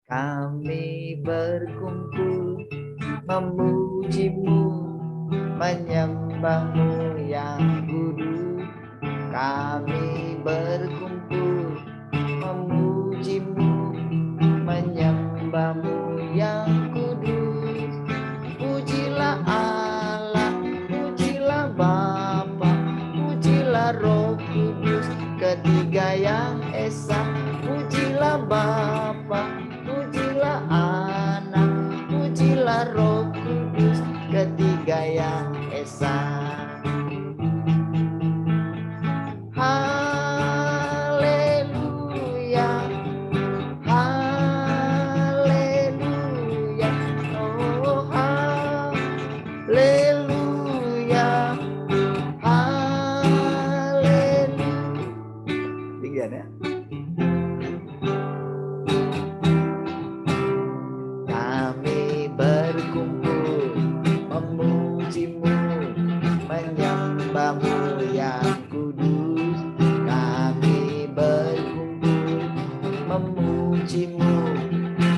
Kami berkumpul memuji-Mu, menyembah-Mu yang kudus. Kami berkumpul memuji-Mu, menyembah-Mu yang kudus. Pujilah Allah, pujilah Bapa, pujilah Roh Kudus, ketiga yang esa. Pujilah Bapa, pujilah Anak, pujilah Roh Kudus, ketiga yang esa. Haleluya, haleluya, oh haleluya, haleluya. Tinggian ya. Kami berkumpul memuji-Mu, menyembah-Mu yang kudus. Kami berkumpul memuji-Mu,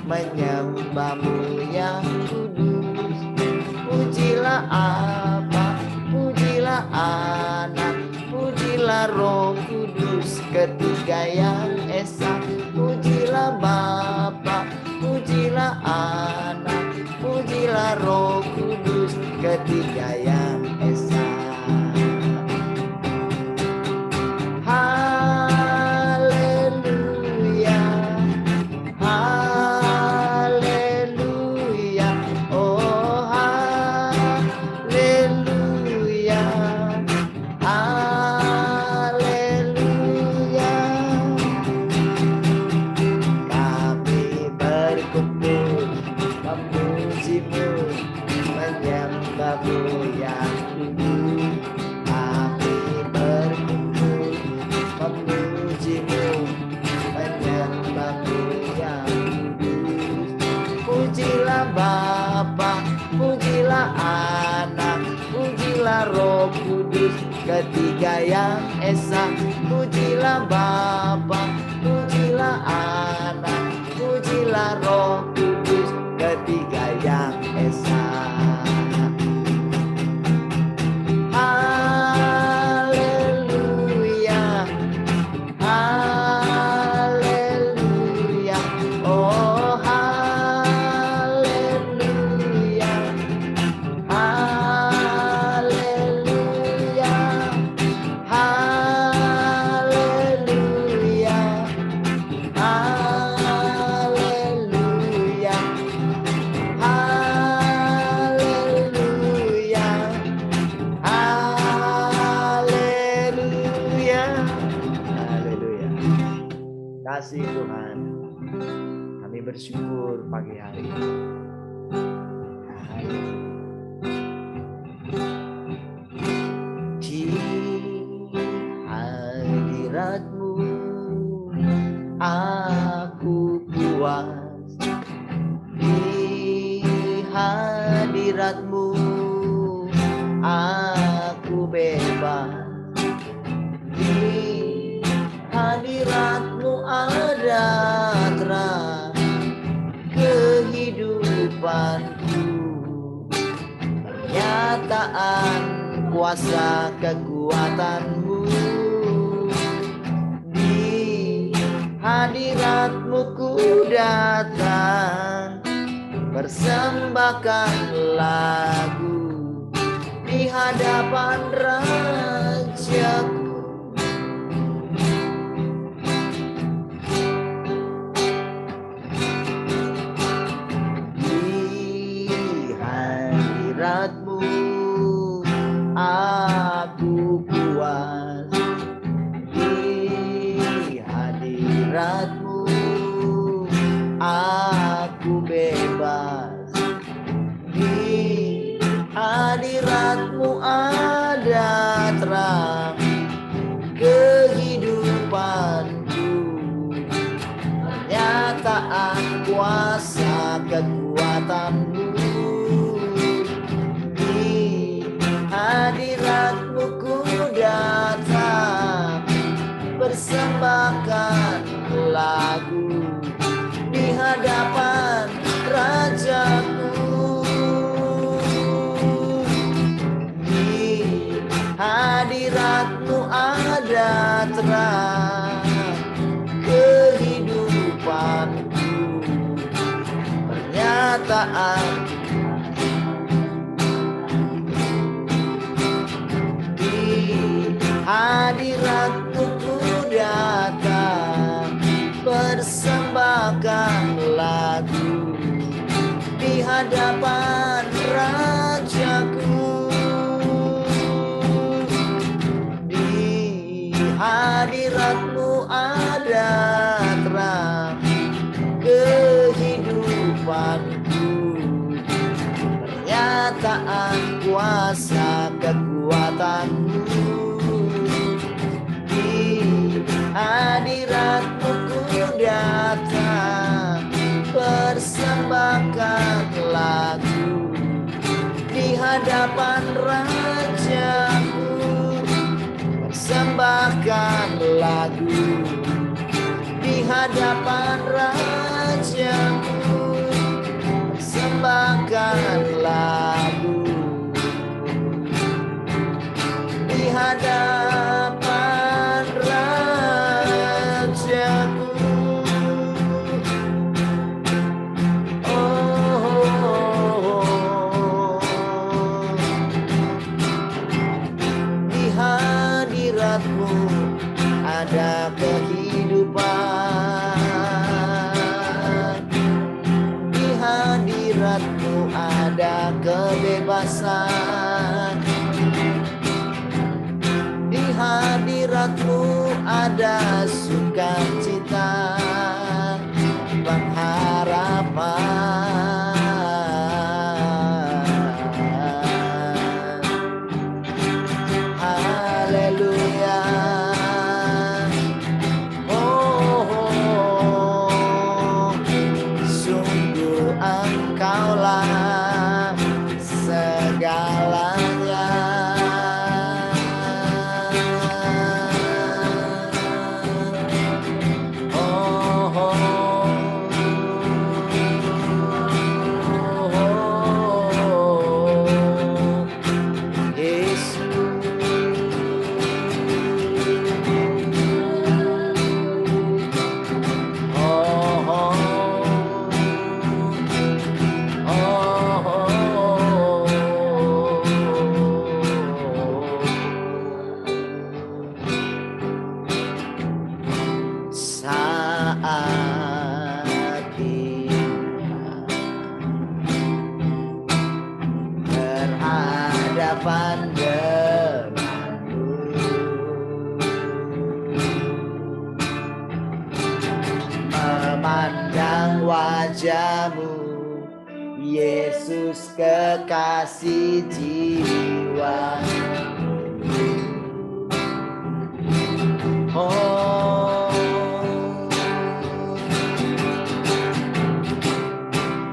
menyembah-Mu yang kudus. Pujilah Bapa, pujilah Anak, pujilah Roh Kudus, ketiga yang esa. Pujilah Bapa, pujilah Anak, pujilah Roh Kudus, ketiga yang esa. Haleluya, haleluya, oh haleluya, haleluya. Kami berkumpul memuji-Mu, menyembah-Mu yang kudus. Kami berkumpul memuji-Mu, menyembah-Mu yang kudus. Pujilah Bapa, pujilah Anak, pujilah Roh Kudus, ketiga yang esa. Pujilah Bapa, pujilah Anak, pujilah Roh Kudus, ketiga yang esa. Haleluya, haleluya, oh haleluya, haleluya, haleluya, haleluya, haleluya, haleluya, haleluya. Kasih Tuhan, kami bersyukur pagi hari ini. Di hadirat-Mu aku puas, di hadirat-Mu aku bebas, di hadirat-Mu ada terang kehidupanku, pernyataan kuasa kekuatan-Mu. Di hadirat-Mu ku datang, persembahkan lagu di hadapan Rajaku. Di hadirat-Mu aku puas, di hadirat-Mu aku bebas, di hadirat-Mu ada terang kehidupanku, pernyataan kuasa kekuatan-Mu. Di hadirat-Mu ku datang, persembahkan lagu di di hadapan Rajaku. Di hadirat-Mu ada terang kehidupanku, pernyataan hadirat-Mu ku datang, persembahkan lagu di hadapan Rajaku. Di hadirat-Mu ada terang kehidupanku, pernyataan kuasa kekuatan-Mu. Hadirat-Mu ku datang, persembahkan lagu di hadapan Rajaku, persembahkan lagu di hadapan Rajaku, persembahkan lagu di hadapan Rajaku. Di hadirat-Mu ada kehidupan, di hadirat-Mu ada kebebasan, di hadirat-Mu ada sukacita, pengharapan. Haleluya. Oh, sungguh Engkaulah segalanya. Saat kita berhadapan denganmu, memandang wajah-Mu, Yesus kekasih jiwa. Oh,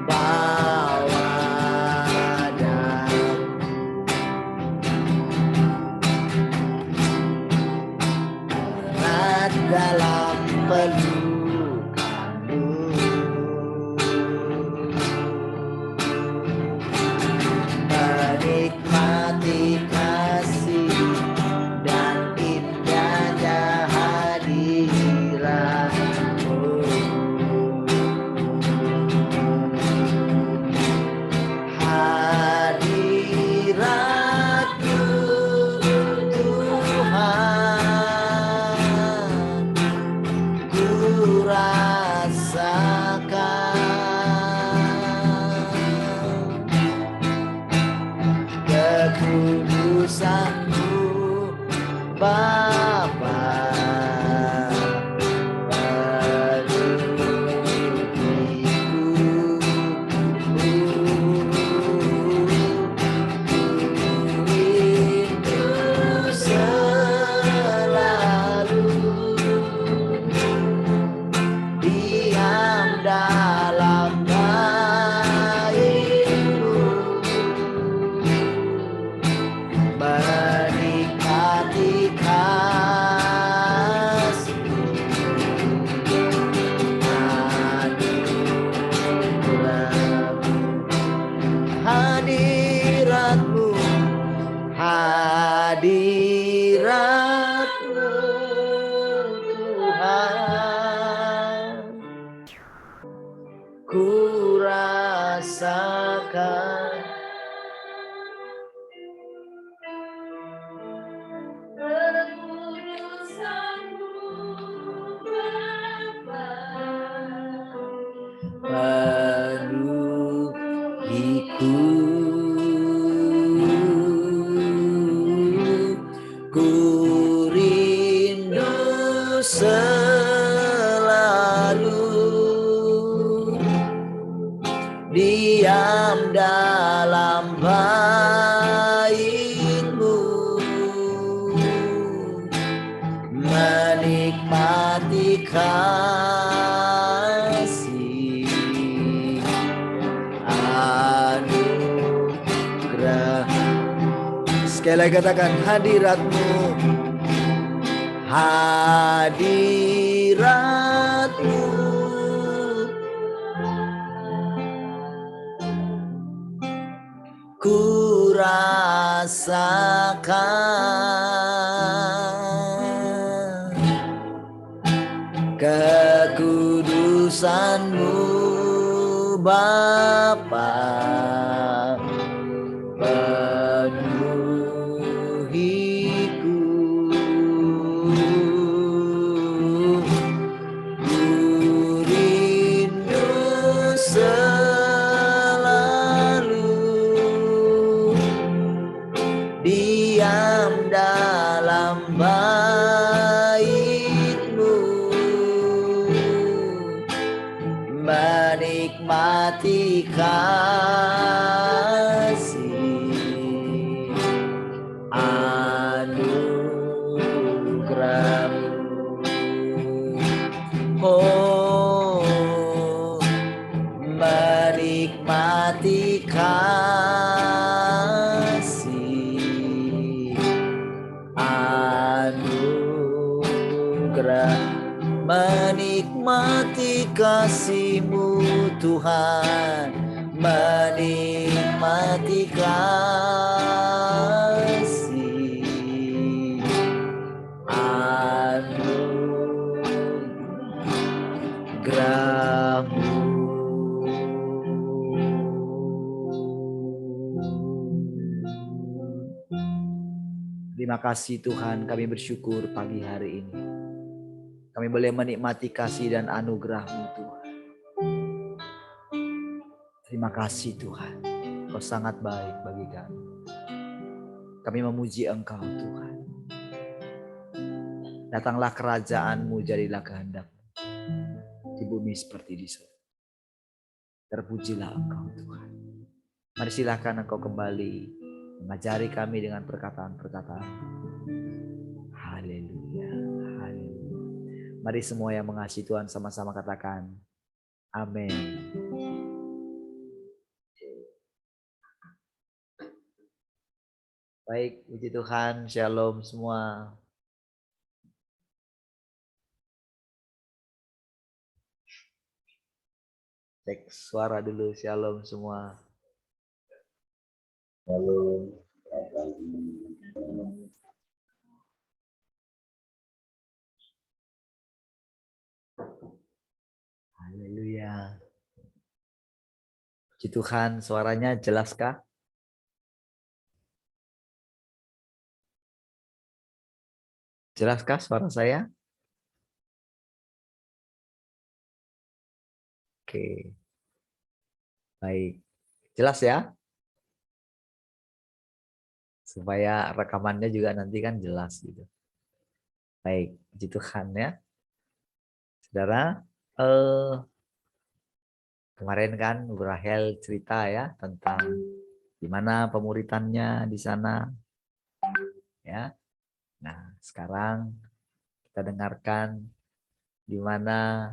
bawa dalam erat dalam pelukan-Mu, menikmati kasih dan indahnya hadirat-Mu. Hadirat-Mu Tuhan, ku selalu diam dalam baitmu, menikmati kasih anugerah. Sekali lagi katakan hadiratmu, hadiratmu ku rasakan, kekudusan-Mu Bapa penuhiku, ku rindu selalu diam dalam bait-Mu, menikmati kasih anugerah-Mu. Oh, menikmati kasih anugerah, menikmati kasih-Mu Tuhan, menikmati kasih anugerah-Mu. Terima kasih Tuhan, kami bersyukur pagi hari ini kami boleh menikmati kasih dan anugerah-Mu Tuhan. Terima kasih Tuhan, Kau sangat baik bagi kami. Kami memuji Engkau Tuhan. Datanglah kerajaan-Mu, jadilah kehendak-Mu di bumi seperti di surga. Terpujilah Engkau Tuhan. Mari silakan Engkau kembali mengajari kami dengan perkataan-perkataan. Haleluya, haleluya. Mari semua yang mengasihi Tuhan sama-sama katakan amin. Baik, puji Tuhan, shalom semua. Cek suara dulu, shalom semua. Shalom. Haleluya. Puji Tuhan, suaranya jelaskah? Jelaskah suara saya? Oke. Baik. Jelas ya? Supaya rekamannya juga nanti kan jelas gitu. Baik, puji Tuhan ya. Saudara, kemarin kan Rahel cerita ya tentang gimana pemuritannya di sana. Ya. Nah, sekarang kita dengarkan gimana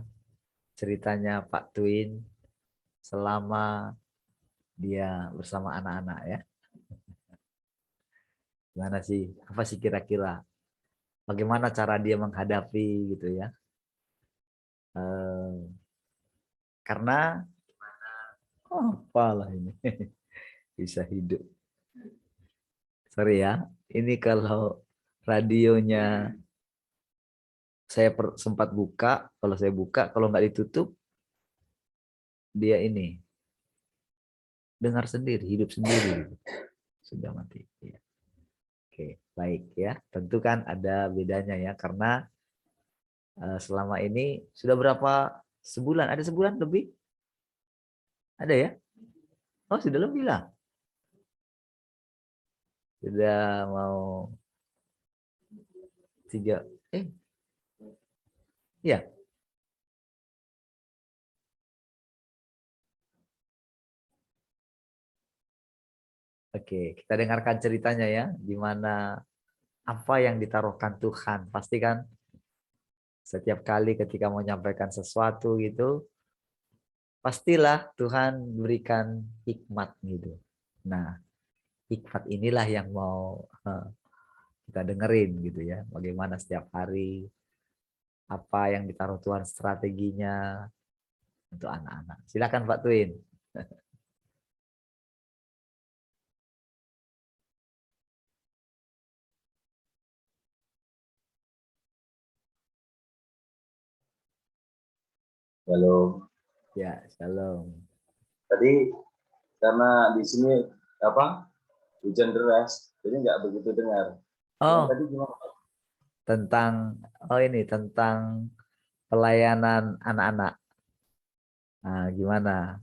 ceritanya Pak Twin selama dia bersama anak-anak ya. Gimana sih? Apa sih kira-kira? Bagaimana cara dia menghadapi gitu ya? Karena apalah ini bisa hidup. Sorry ya, ini kalau radionya saya sempat buka, kalau saya buka, kalau nggak ditutup, dia ini dengar sendiri, hidup sendiri, sudah mati. Ya. Oke, baik ya. Tentu kan ada bedanya ya, karena selama ini sudah berapa sebulan? Ada sebulan lebih? Ada ya? Oh, sudah lebih lah. Sudah mau 3 Iya. Oke, kita dengarkan ceritanya ya, gimana apa yang ditaruhkan Tuhan. Pasti kan setiap kali ketika mau menyampaikan sesuatu gitu, pastilah Tuhan berikan hikmat gitu. Nah, hikmat inilah yang mau kita dengerin gitu ya. Bagaimana setiap hari, apa yang ditaruh Tuhan strateginya untuk anak-anak. Silakan Pak Twin. Halo. Ya, shalom. Tadi karena di sini apa hujan deras, jadi nggak begitu dengar. Yang Oh, tadi gimana? tentang ini tentang pelayanan anak-anak. Nah, gimana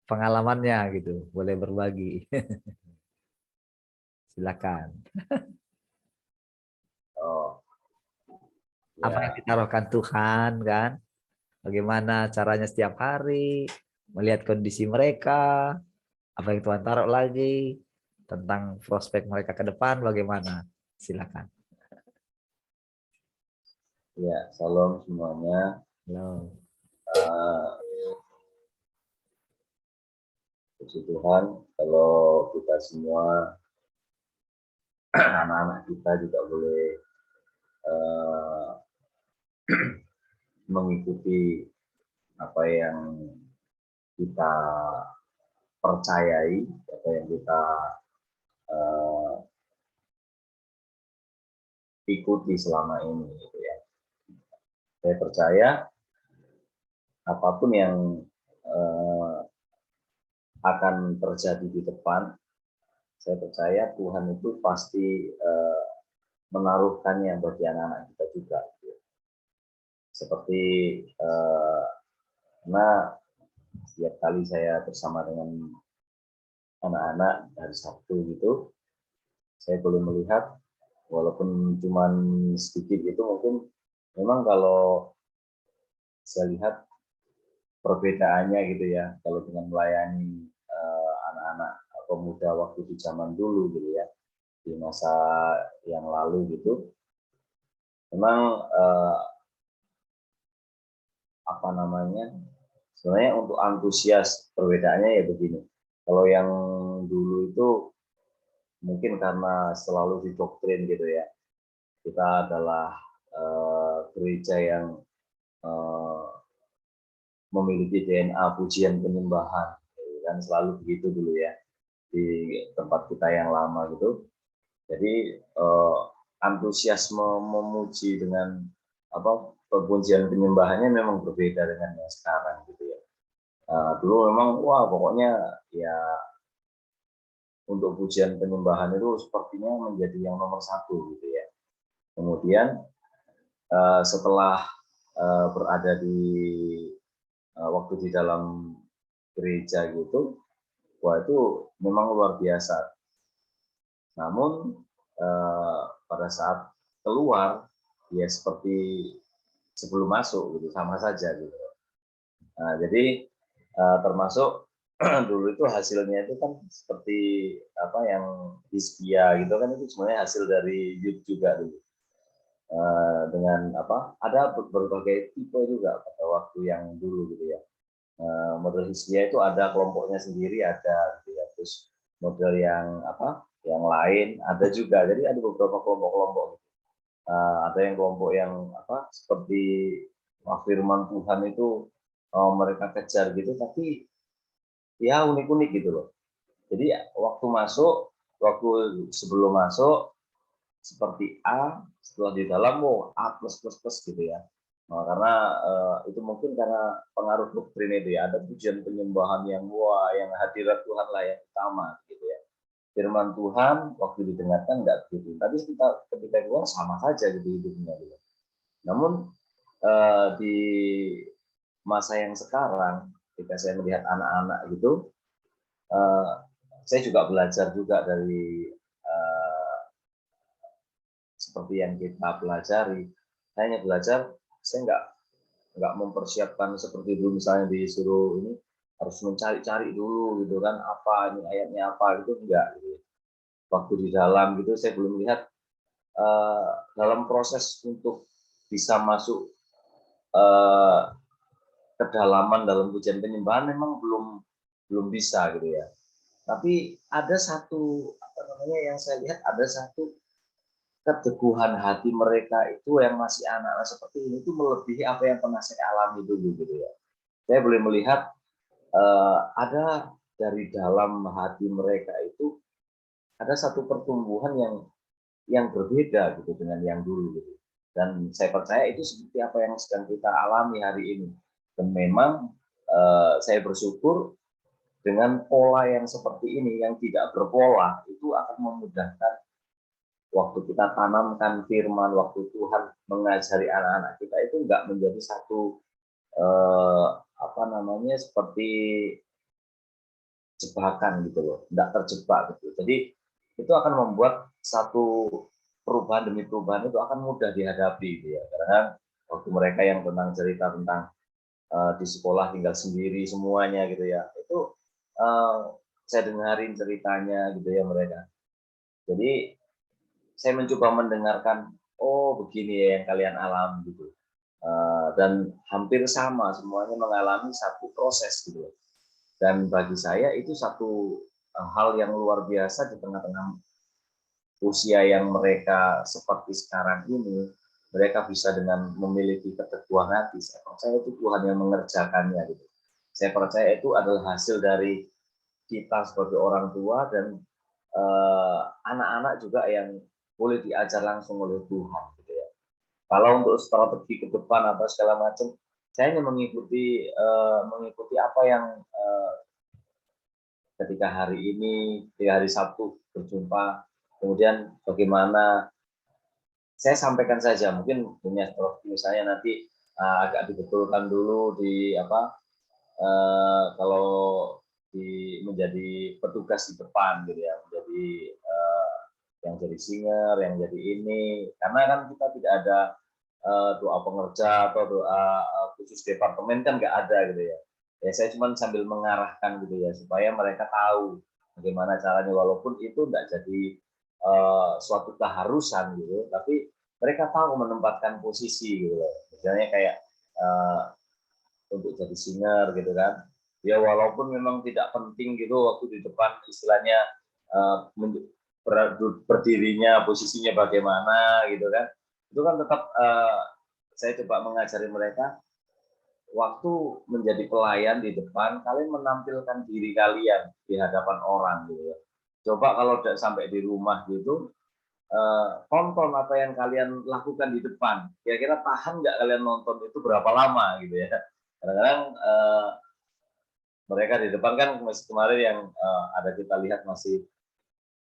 pengalamannya gitu? Boleh berbagi. Silakan. Oh, Apa yang ya, ditaruhkan Tuhan kan? Bagaimana caranya setiap hari melihat kondisi mereka, apa yang Tuhan taruh lagi tentang prospek mereka ke depan bagaimana? Silakan. ya, salam semuanya. Halo. Uh, Puji Tuhan, kalau kita semua anak-anak kita juga boleh uh, mengikuti apa yang kita percayai, apa yang kita uh, ikuti selama ini, gitu ya. Saya percaya apapun yang uh, akan terjadi di depan, saya percaya Tuhan itu pasti menaruhkannya bagi anak-anak kita juga. Seperti karena setiap kali saya bersama dengan anak-anak hari Sabtu gitu, saya boleh melihat walaupun cuma sedikit itu mungkin memang kalau saya lihat perbedaannya gitu ya kalau dengan melayani anak-anak pemuda waktu di zaman dulu gitu ya di masa yang lalu gitu memang apa namanya sebenarnya untuk antusias perbedaannya ya begini kalau yang dulu itu mungkin karena selalu didoktrin gitu ya kita adalah gereja yang eh, memiliki DNA pujian penyembahan kan selalu begitu dulu ya di tempat kita yang lama gitu jadi antusiasme memuji dengan apa pujian penyembahannya memang berbeda dengan yang sekarang gitu ya dulu memang wah pokoknya ya untuk pujian penyembahan itu sepertinya menjadi yang nomor satu gitu ya kemudian setelah berada di waktu di dalam gereja gitu, wah itu memang luar biasa. Namun pada saat keluar, ya seperti sebelum masuk gitu, sama saja gitu. Nah, jadi termasuk dulu itu hasilnya itu kan seperti apa yang Hizkia gitu kan itu sebenarnya hasil dari YouTube juga dulu. Dengan apa ada berbagai tipe juga pada waktu yang dulu gitu ya model Hizkia itu ada kelompoknya sendiri ada gitu ya terus model yang apa yang lain ada juga jadi ada beberapa kelompok-kelompok ada yang kelompok yang apa seperti firman Tuhan itu mereka kejar gitu tapi ya unik-unik gitu loh jadi waktu sebelum masuk seperti A setelah di dalam A plus plus plus gitu ya karena itu mungkin karena pengaruh doktrin itu ya ada pujian penyembahan yang wah yang hadirat Tuhan lah yang utama gitu ya firman Tuhan waktu didengarkan nggak begitu tapi ketika keluar sama saja gitu hidupnya gitu. Namun di masa yang sekarang ketika saya melihat anak-anak gitu eh, saya juga belajar juga dari seperti yang kita pelajari. Saya hanya belajar saya nggak mempersiapkan seperti dulu, misalnya disuruh ini harus mencari-cari dulu gitu kan, apa ini ayatnya apa gitu, enggak gitu. Waktu di dalam gitu saya belum lihat dalam proses untuk bisa masuk kedalaman dalam pujian penyembahan memang belum bisa gitu ya. Tapi ada satu apa namanya yang saya lihat, ada satu keteguhan hati mereka itu yang masih anak-anak seperti ini itu melebihi apa yang pernah saya alami dulu gitu ya. Saya boleh melihat ada dari dalam hati mereka itu ada satu pertumbuhan yang berbeda gitu dengan yang dulu gitu. Dan saya percaya itu seperti apa yang sedang kita alami hari ini. Dan memang saya bersyukur dengan pola yang seperti ini, yang tidak berpola, itu akan memudahkan waktu kita tanamkan firman, waktu Tuhan mengajari anak-anak kita itu enggak menjadi satu apa namanya seperti jebakan gitu loh, enggak terjebak gitu. Jadi itu akan membuat satu perubahan demi perubahan itu akan mudah dihadapi gitu ya. Karena waktu mereka yang tentang cerita tentang di sekolah tinggal sendiri semuanya gitu ya, itu saya dengerin ceritanya gitu ya mereka. Jadi saya mencoba mendengarkan, oh begini ya yang kalian alami gitu. Dan hampir sama semuanya mengalami satu proses gitu. Dan bagi saya itu satu hal yang luar biasa di tengah-tengah usia yang mereka seperti sekarang ini, mereka bisa dengan memiliki keteguhan hati. Saya percaya itu Tuhan yang mengerjakannya gitu. Saya percaya itu adalah hasil dari kita sebagai orang tua dan anak-anak juga yang boleh diajar langsung oleh Tuhan gitu ya. Kalau untuk strategi ke depan atau segala macam, saya hanya mengikuti apa yang ketika hari ini, di hari Sabtu berjumpa, kemudian bagaimana saya sampaikan saja, mungkin punya strategi misalnya nanti agak dibetulkan dulu di apa kalau menjadi petugas di depan gitu ya, menjadi yang jadi singer, yang jadi ini, karena kan kita tidak ada doa pengerja atau doa khusus departemen kan nggak ada gitu ya. Ya saya cuma sambil mengarahkan gitu ya supaya mereka tahu bagaimana caranya, walaupun itu nggak jadi suatu keharusan gitu, tapi mereka tahu menempatkan posisi gitu loh. Misalnya kayak untuk jadi singer gitu kan. Ya walaupun memang tidak penting gitu waktu di depan istilahnya berdirinya posisinya bagaimana gitu kan. Itu kan tetap saya coba mengajari mereka waktu menjadi pelayan di depan, kalian menampilkan diri kalian di hadapan orang gitu ya. Coba kalau udah sampai di rumah gitu, tonton apa yang kalian lakukan di depan. Kira-kira tahan nggak kalian nonton itu berapa lama gitu ya. Kadang-kadang mereka di depan kan kemarin yang ada kita lihat masih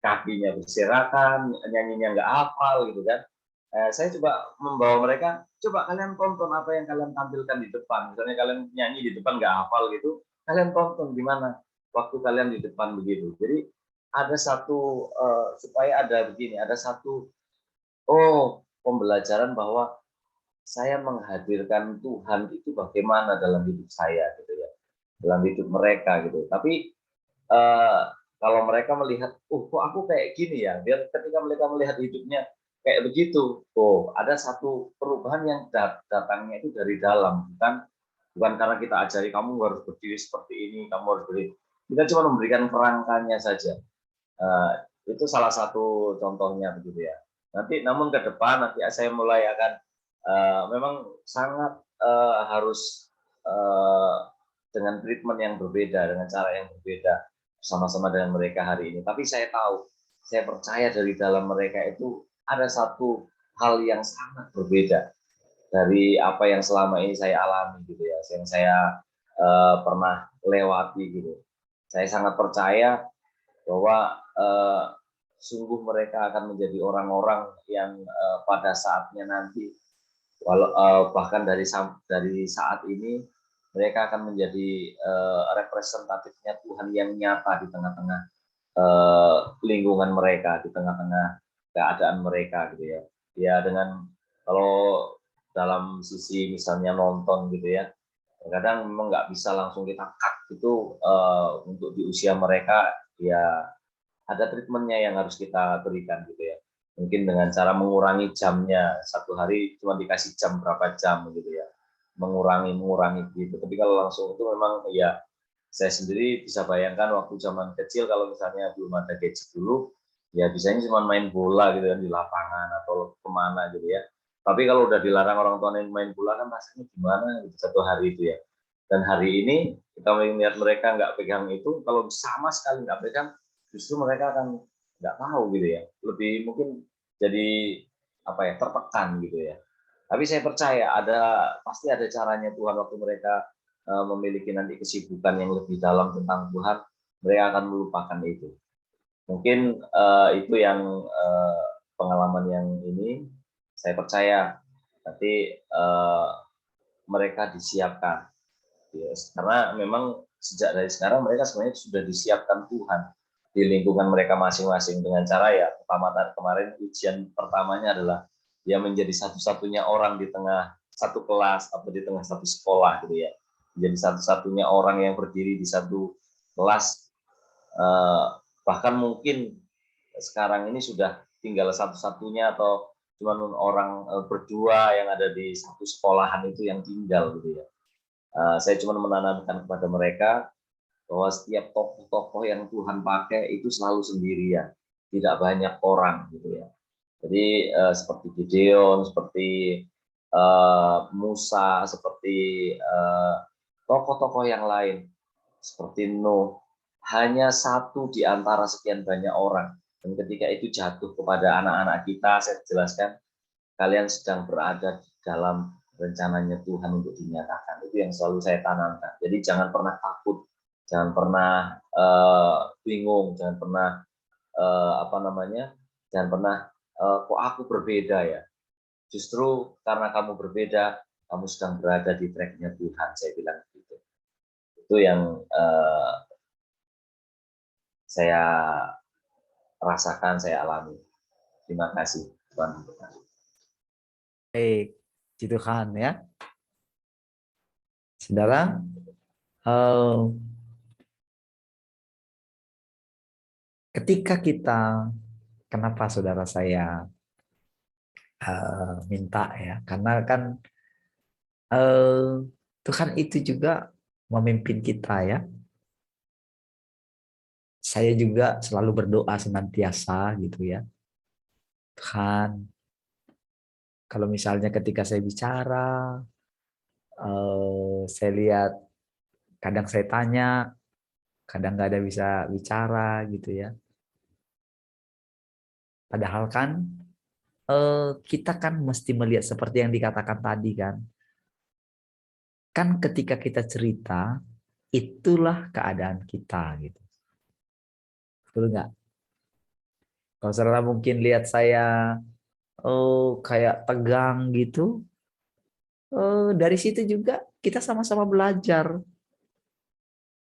kakinya berserakan, nyanyinya nggak hafal gitu kan. Saya coba membawa mereka, coba kalian tonton apa yang kalian tampilkan di depan. Misalnya kalian nyanyi di depan nggak hafal gitu, kalian tonton gimana waktu kalian di depan begitu. Jadi ada satu supaya ada begini, ada satu pembelajaran bahwa saya menghadirkan Tuhan itu bagaimana dalam hidup saya gitu ya, dalam hidup mereka gitu. Tapi kalau mereka melihat, kok aku kayak gini ya, biar ketika mereka melihat hidupnya kayak begitu, ada satu perubahan yang datangnya itu dari dalam, bukan karena kita ajari kamu harus berdiri seperti ini, kamu harus berdiri. Kita cuma memberikan kerangkanya saja. Itu salah satu contohnya begitu ya. Namun ke depan nanti saya mulai akan memang sangat harus dengan treatment yang berbeda, dengan cara yang berbeda sama-sama dengan mereka hari ini. Tapi saya tahu, saya percaya dari dalam mereka itu ada satu hal yang sangat berbeda dari apa yang selama ini saya alami gitu ya, yang saya pernah lewati gitu. Saya sangat percaya bahwa sungguh mereka akan menjadi orang-orang yang pada saatnya nanti, bahkan dari saat ini mereka akan menjadi representatifnya Tuhan yang nyata di tengah-tengah lingkungan mereka, di tengah-tengah keadaan mereka gitu ya. Ya dengan kalau dalam sisi misalnya nonton gitu ya. Kadang memang nggak bisa langsung kita cut gitu, untuk di usia mereka ya ada treatmentnya yang harus kita berikan gitu ya. Mungkin dengan cara mengurangi jamnya, satu hari cuma dikasih jam berapa jam gitu ya. Mengurangi gitu. Tapi kalau langsung itu memang ya saya sendiri bisa bayangkan waktu zaman kecil kalau misalnya belum ada gadget dulu, ya bisanya cuma main bola gitu kan di lapangan atau kemana gitu ya. Tapi kalau udah dilarang orang tua main bola kan rasanya gimana gitu satu hari itu ya. Dan hari ini kita melihat mereka nggak pegang itu, kalau sama sekali nggak pegang, justru mereka akan nggak tahu gitu ya. Lebih mungkin jadi apa ya, tertekan gitu ya. Tapi saya percaya pasti ada caranya Tuhan waktu mereka memiliki nanti kesibukan yang lebih dalam tentang Tuhan, mereka akan melupakan itu. Mungkin itu yang pengalaman yang ini saya percaya nanti mereka disiapkan. Yes. Karena memang sejak dari sekarang mereka sebenarnya sudah disiapkan Tuhan di lingkungan mereka masing-masing dengan cara ya pertama kemarin ujian pertamanya adalah dia menjadi satu-satunya orang di tengah satu kelas atau di tengah satu sekolah gitu ya, menjadi satu-satunya orang yang berdiri di satu kelas, eh, bahkan mungkin sekarang ini sudah tinggal satu-satunya atau cuma orang berdua yang ada di satu sekolahan itu yang tinggal gitu ya. Saya cuma menanamkan kepada mereka bahwa setiap tokoh-tokoh yang Tuhan pakai itu selalu sendirian, tidak banyak orang gitu ya. Jadi seperti Gideon, seperti Musa, seperti tokoh-tokoh yang lain, seperti Nuh, hanya satu di antara sekian banyak orang. Dan ketika itu jatuh kepada anak-anak kita, saya jelaskan, kalian sedang berada dalam rencananya Tuhan untuk dinyatakan. Itu yang selalu saya tanamkan. Jadi jangan pernah takut, jangan pernah bingung, jangan pernah apa namanya, jangan pernah kok aku berbeda ya. Justru karena kamu berbeda, kamu sedang berada di tracknya Tuhan. Saya bilang gitu. Itu yang saya rasakan, saya alami. Terima kasih Tuhan. Baik, puji Tuhan ya. Saudara, eh, ketika kita, kenapa saudara saya minta ya? Karena kan Tuhan itu juga memimpin kita ya. Saya juga selalu berdoa senantiasa gitu ya. Tuhan, kalau misalnya ketika saya bicara, saya lihat kadang saya tanya, kadang nggak ada bisa bicara gitu ya. Padahal kan kita kan mesti melihat seperti yang dikatakan tadi kan. Kan ketika kita cerita, itulah keadaan kita gitu. Betul nggak? Kalau saudara mungkin lihat saya kayak tegang gitu, dari situ juga kita sama-sama belajar.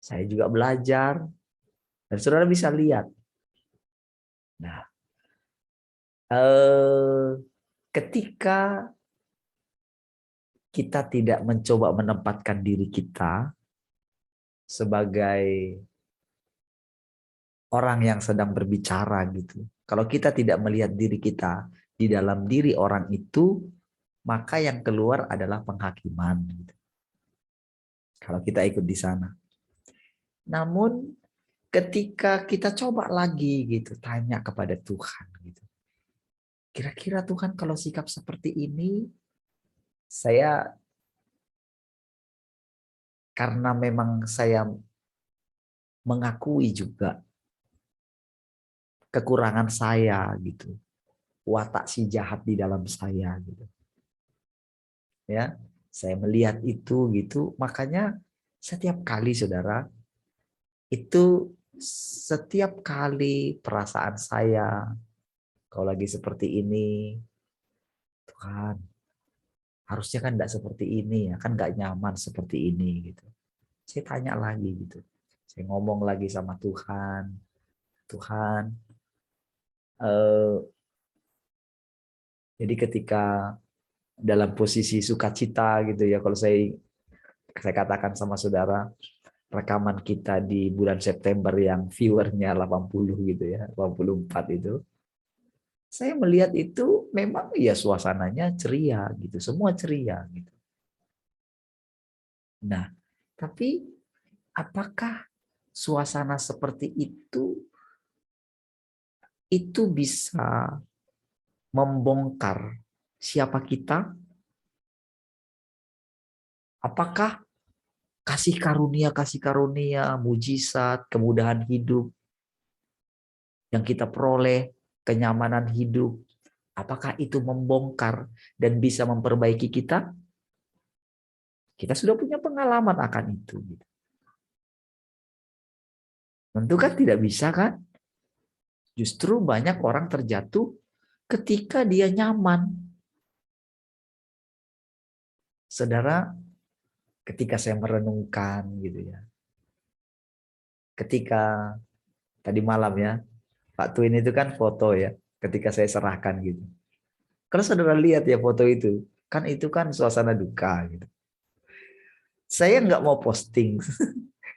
Saya juga belajar, dan saudara bisa lihat. Nah, ketika kita tidak mencoba menempatkan diri kita sebagai orang yang sedang berbicara gitu. Kalau kita tidak melihat diri kita di dalam diri orang itu, maka yang keluar adalah penghakiman. Gitu. Kalau kita ikut di sana. Namun ketika kita coba lagi gitu, tanya kepada Tuhan gitu. Kira-kira Tuhan kalau sikap seperti ini, saya karena memang saya mengakui juga kekurangan saya gitu. Watak si jahat di dalam saya gitu. Ya, saya melihat itu gitu, makanya setiap kali saudara itu setiap kali perasaan saya kalau lagi seperti ini, Tuhan harusnya kan enggak seperti ini ya, kan enggak nyaman seperti ini gitu. Saya tanya lagi gitu. Saya ngomong lagi sama Tuhan. Tuhan, jadi ketika dalam posisi sukacita gitu ya. Kalau saya katakan sama saudara, rekaman kita di bulan September yang viewernya 80 gitu ya, 84 itu. Saya melihat itu memang ya suasananya ceria gitu, semua ceria gitu. Nah, tapi apakah suasana seperti itu bisa membongkar siapa kita? Apakah kasih karunia, mujizat, kemudahan hidup yang kita peroleh, kenyamanan hidup, apakah itu membongkar dan bisa memperbaiki kita? Kita sudah punya pengalaman akan itu. Tentu kan tidak bisa kan? Justru banyak orang terjatuh ketika dia nyaman. Saudara, ketika saya merenungkan gitu ya. Ketika tadi malam ya, Pak Twin itu kan foto ya, ketika saya serahkan gitu. Kalau saudara lihat ya foto itu kan suasana duka gitu. Saya nggak mau posting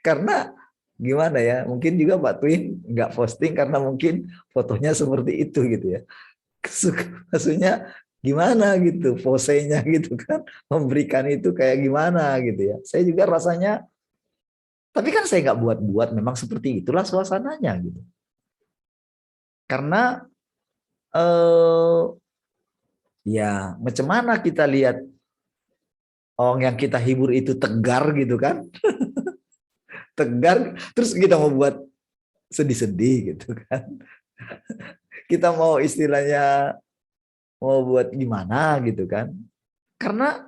karena gimana ya, mungkin juga Pak Twin nggak posting karena mungkin fotonya seperti itu gitu ya. Maksudnya gimana gitu, posenya gitu kan, memberikan itu kayak gimana gitu ya. Saya juga rasanya, tapi kan saya nggak buat-buat, memang seperti itulah suasananya gitu. Karena ya macam mana kita lihat orang yang kita hibur itu tegar gitu kan, tegar, terus kita mau buat sedih-sedih gitu kan. Kita mau istilahnya mau buat gimana gitu kan. Karena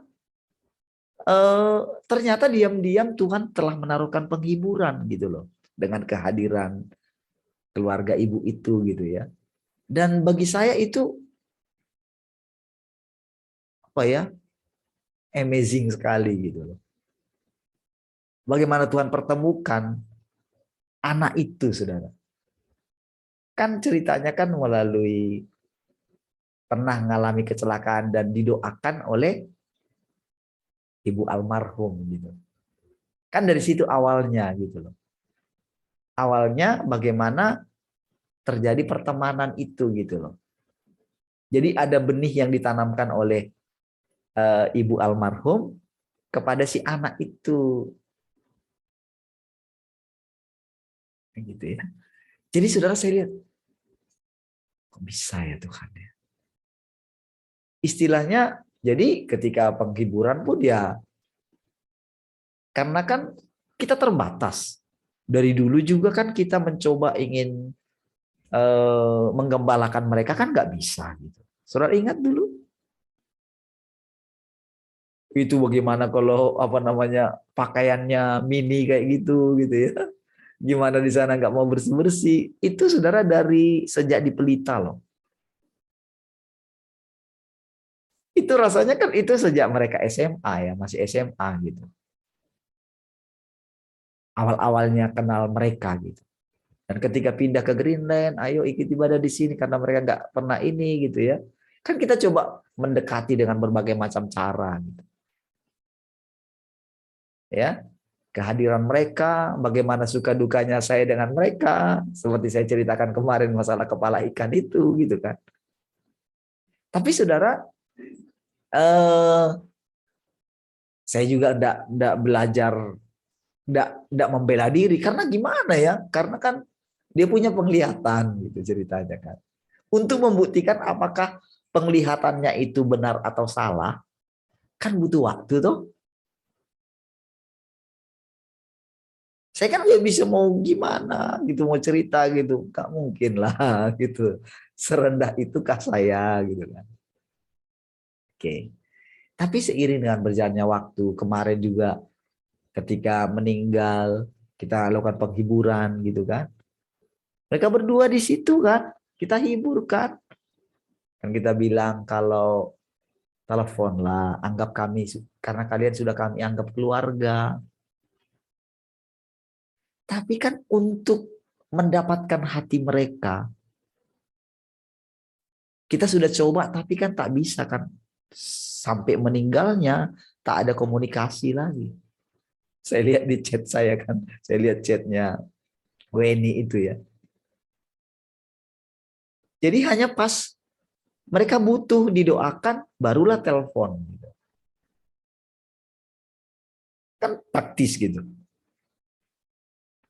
ternyata diam-diam Tuhan telah menaruhkan penghiburan gitu loh. Dengan kehadiran keluarga ibu itu gitu ya. Dan bagi saya itu apa ya, amazing sekali gitu loh. Bagaimana Tuhan pertemukan anak itu, saudara. Kan ceritanya kan melalui pernah mengalami kecelakaan dan didoakan oleh ibu almarhum gitu. Kan dari situ awalnya gitu loh. Awalnya bagaimana terjadi pertemanan itu gitu loh. Jadi ada benih yang ditanamkan oleh ibu almarhum kepada si anak itu. Gitu ya. Jadi saudara saya lihat, kok bisa ya Tuhan ya. Istilahnya, jadi ketika penghiburan pun ya, karena kan kita terbatas. Dari dulu juga kan kita mencoba ingin menggembalakan mereka kan nggak bisa gitu. Saudara ingat dulu itu bagaimana kalau apa namanya pakaiannya mini kayak gitu gitu ya. Gimana di sana nggak mau bersih-bersih. Itu saudara dari sejak di Pelita loh. Itu rasanya kan itu sejak mereka SMA ya, masih SMA gitu. Awal-awalnya kenal mereka gitu. Dan ketika pindah ke Greenland, ayo ikut ibadah di sini karena mereka nggak pernah ini gitu ya. Kan kita coba mendekati dengan berbagai macam cara gitu. Ya, kehadiran mereka, bagaimana suka dukanya saya dengan mereka, seperti saya ceritakan kemarin masalah kepala ikan itu gitu kan. Tapi saudara, eh, saya juga enggak belajar, enggak membela diri karena gimana ya? Karena kan dia punya penglihatan gitu ceritanya kan. Untuk membuktikan apakah penglihatannya itu benar atau salah, kan butuh waktu tuh. Saya kan nggak bisa mau gimana gitu, mau cerita gitu, nggak mungkin lah gitu. Serendah itukah saya gitu kan. Oke. Tapi seiring dengan berjalannya waktu, kemarin juga ketika meninggal, kita lakukan penghiburan gitu kan. Mereka berdua di situ kan, kita hibur kan. Dan kita bilang kalau teleponlah, anggap kami, karena kalian sudah kami anggap keluarga. Tapi kan untuk mendapatkan hati mereka, kita sudah coba tapi kan tak bisa kan. sampai meninggalnya tak ada komunikasi lagi. Saya lihat di chat saya kan, saya lihat chatnya Weni itu ya. Jadi hanya pas mereka butuh didoakan, barulah telepon. Kan praktis gitu.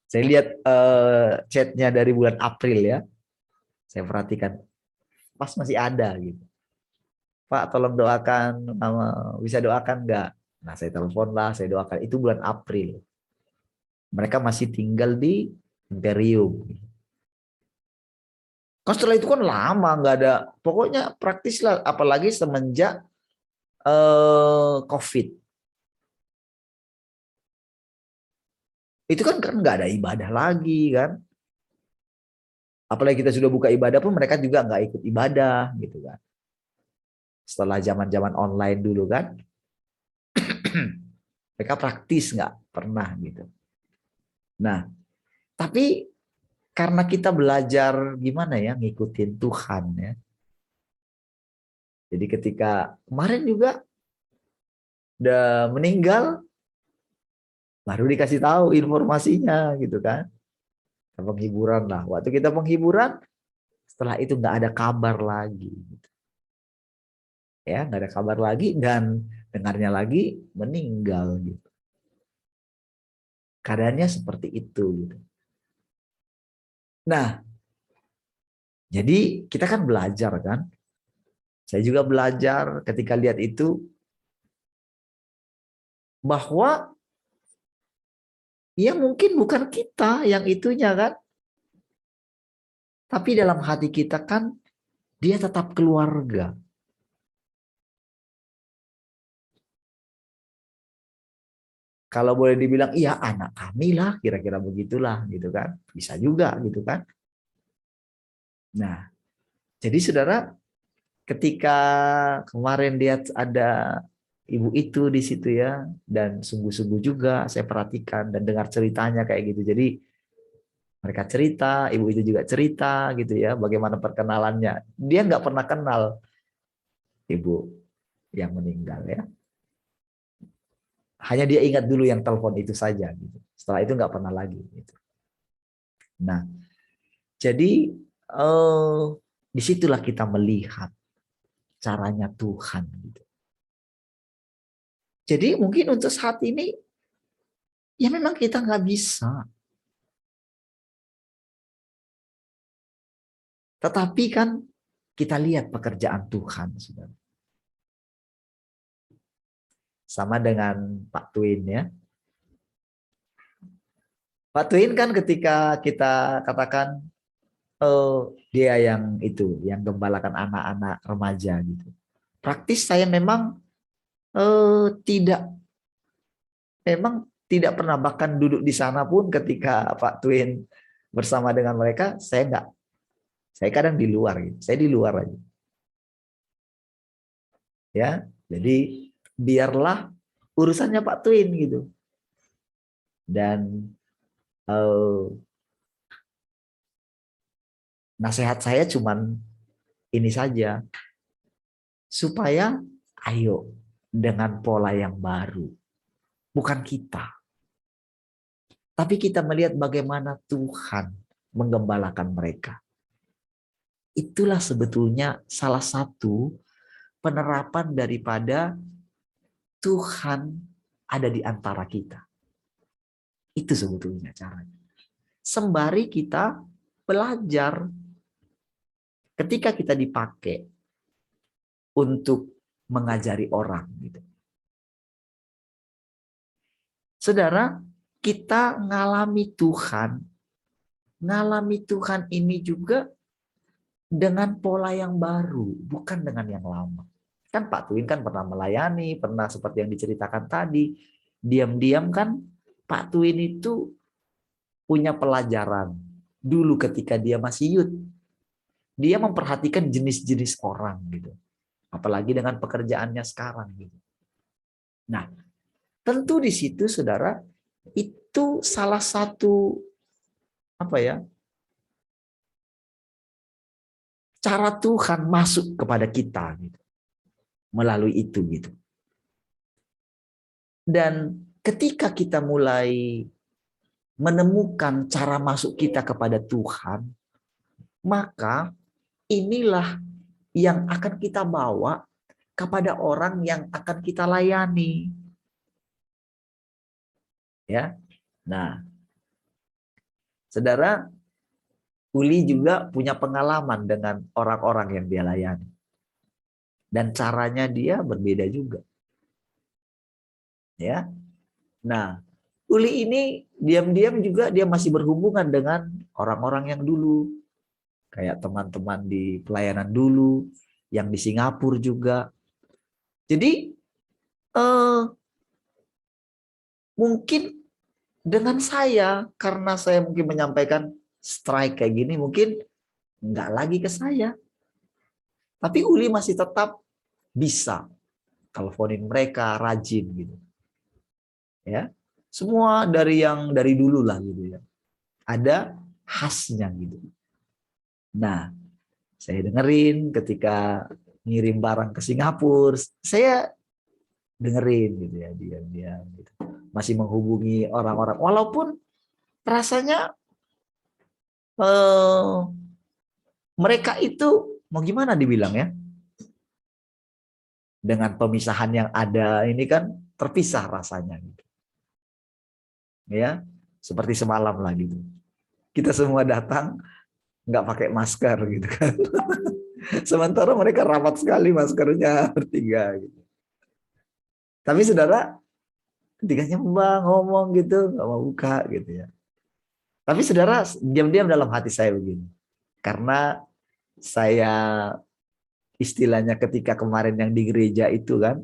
Saya lihat chatnya dari bulan April ya. Saya perhatikan, pas masih ada gitu. Pak, tolong doakan, bisa doakan nggak? Nah, saya telepon lah, saya doakan. Itu bulan April. Mereka masih tinggal di Imperium. Kan setelah itu kan lama nggak ada, pokoknya praktis lah. Apalagi semenjak COVID. Itu kan nggak ada ibadah lagi kan. Apalagi kita sudah buka ibadah pun mereka juga nggak ikut ibadah gitu kan. Setelah zaman-zaman online dulu kan, mereka praktis nggak pernah gitu. Nah, tapi karena kita belajar gimana ya ngikutin Tuhan ya. Jadi ketika kemarin juga udah meninggal, baru dikasih tahu informasinya gitu kan. Penghiburan lah. Waktu kita penghiburan, setelah itu nggak ada kabar lagi. Gitu. Ya, nggak ada kabar lagi dan dengarnya lagi meninggal gitu. Keadaannya seperti itu gitu. Nah, jadi kita kan belajar kan. Saya juga belajar ketika lihat itu bahwa ya mungkin bukan kita yang itunya kan. Tapi dalam hati kita kan dia tetap keluarga. Kalau boleh dibilang iya anak kami lah, kira-kira begitulah gitu kan. Bisa juga gitu kan. Nah, jadi saudara ketika kemarin lihat ada ibu itu di situ ya, dan sungguh-sungguh juga saya perhatikan dan dengar ceritanya kayak gitu. Jadi mereka cerita, ibu itu juga cerita gitu ya, bagaimana perkenalannya. Dia nggak pernah kenal ibu yang meninggal ya. Hanya dia ingat dulu yang telepon itu saja. Gitu. Setelah itu nggak pernah lagi. Gitu. Nah, jadi disitulah kita melihat caranya Tuhan. Gitu. Jadi mungkin untuk saat ini ya memang kita nggak bisa. Tetapi kan kita lihat pekerjaan Tuhan. Saudara. Sama dengan Pak Twin ya. Pak Twin kan ketika kita katakan dia yang itu, yang gembalakan anak-anak remaja gitu. Praktis saya memang tidak, memang tidak pernah bahkan duduk di sana pun ketika Pak Twin bersama dengan mereka, saya enggak. Saya kadang di luar gitu. Saya di luar aja. Ya, jadi biarlah urusannya Pak Twin gitu. Dan nasihat saya cuman ini saja. Supaya ayo dengan pola yang baru. Bukan kita. Tapi kita melihat bagaimana Tuhan menggembalakan mereka. Itulah sebetulnya salah satu penerapan daripada Tuhan ada di antara kita. Itu sebetulnya caranya. Sembari kita belajar ketika kita dipakai untuk mengajari orang. Gitu. Saudara, kita ngalami Tuhan ini juga dengan pola yang baru, bukan dengan yang lama. Kan Pak Twin kan pernah melayani, pernah seperti yang diceritakan tadi, diam-diam kan Pak Twin itu punya pelajaran. Dulu ketika dia masih youth, dia memperhatikan jenis-jenis orang gitu. Apalagi dengan pekerjaannya sekarang gitu. Nah, tentu di situ saudara, itu salah satu apa ya? Cara Tuhan masuk kepada kita gitu. melalui itu gitu. Dan ketika kita mulai menemukan cara masuk kita kepada Tuhan, maka inilah yang akan kita bawa kepada orang yang akan kita layani. Ya. Nah, Saudara, Uli juga punya pengalaman dengan orang-orang yang dia layani. Dan caranya dia berbeda juga. Ya. Nah, Uli ini diam-diam juga dia masih berhubungan dengan orang-orang yang dulu. Kayak teman-teman di pelayanan dulu, yang di Singapura juga. Jadi, mungkin dengan saya, karena saya mungkin menyampaikan strike kayak gini, mungkin nggak lagi ke saya. Tapi Uli masih tetap bisa teleponin mereka, rajin gitu. Ya. Semua dari dulu lah gitu ya. Ada khasnya gitu. Nah, saya dengerin ketika ngirim barang ke Singapura, saya dengerin gitu ya, diam-diam gitu. Masih menghubungi orang-orang walaupun rasanya mereka itu mau gimana dibilang ya, dengan pemisahan yang ada ini kan terpisah rasanya gitu. Ya, seperti semalam lah gitu. Kita semua datang nggak pakai masker gitu kan. Sementara mereka rapat sekali maskernya bertiga gitu. Tapi saudara, ketiganya ngomong gitu, nggak mau buka gitu ya. Tapi saudara, diam-diam dalam hati saya begini. Karena saya istilahnya ketika kemarin yang di gereja itu kan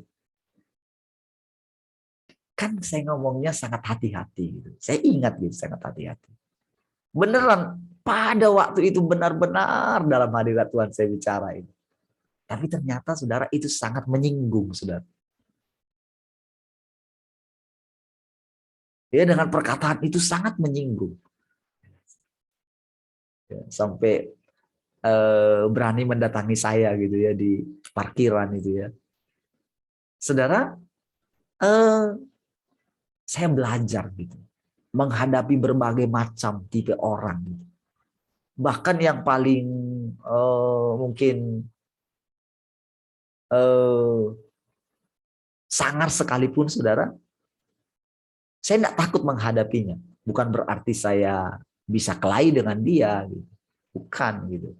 saya ngomongnya sangat hati-hati gitu. Saya ingat gitu, sangat hati-hati. Beneran, pada waktu itu benar-benar dalam hadirat Tuhan saya bicara itu. Tapi ternyata saudara itu sangat menyinggung saudara. Ya, dengan perkataan itu sangat menyinggung. Ya, sampai berani mendatangi saya gitu ya di parkiran itu ya. Saudara, saya belajar gitu. Menghadapi berbagai macam tipe orang gitu. Bahkan yang paling mungkin sangar sekalipun saudara, saya tidak takut menghadapinya. Bukan berarti saya bisa kelahi dengan dia, gitu. Bukan gitu.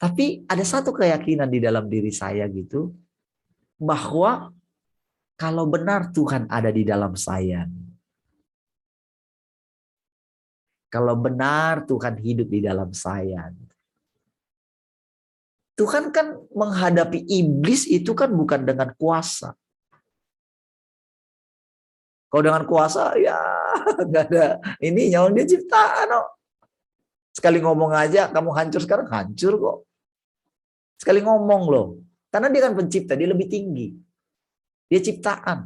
Tapi ada satu keyakinan di dalam diri saya gitu, bahwa kalau benar Tuhan ada di dalam saya, kalau benar Tuhan hidup di dalam saya, Tuhan kan menghadapi iblis itu kan bukan dengan kuasa. Kalau dengan kuasa ya nggak ada ini nyawa dia ciptaan kok. Sekali ngomong aja kamu hancur sekarang hancur kok. Sekali ngomong loh. Karena dia kan pencipta, dia lebih tinggi. Dia ciptaan.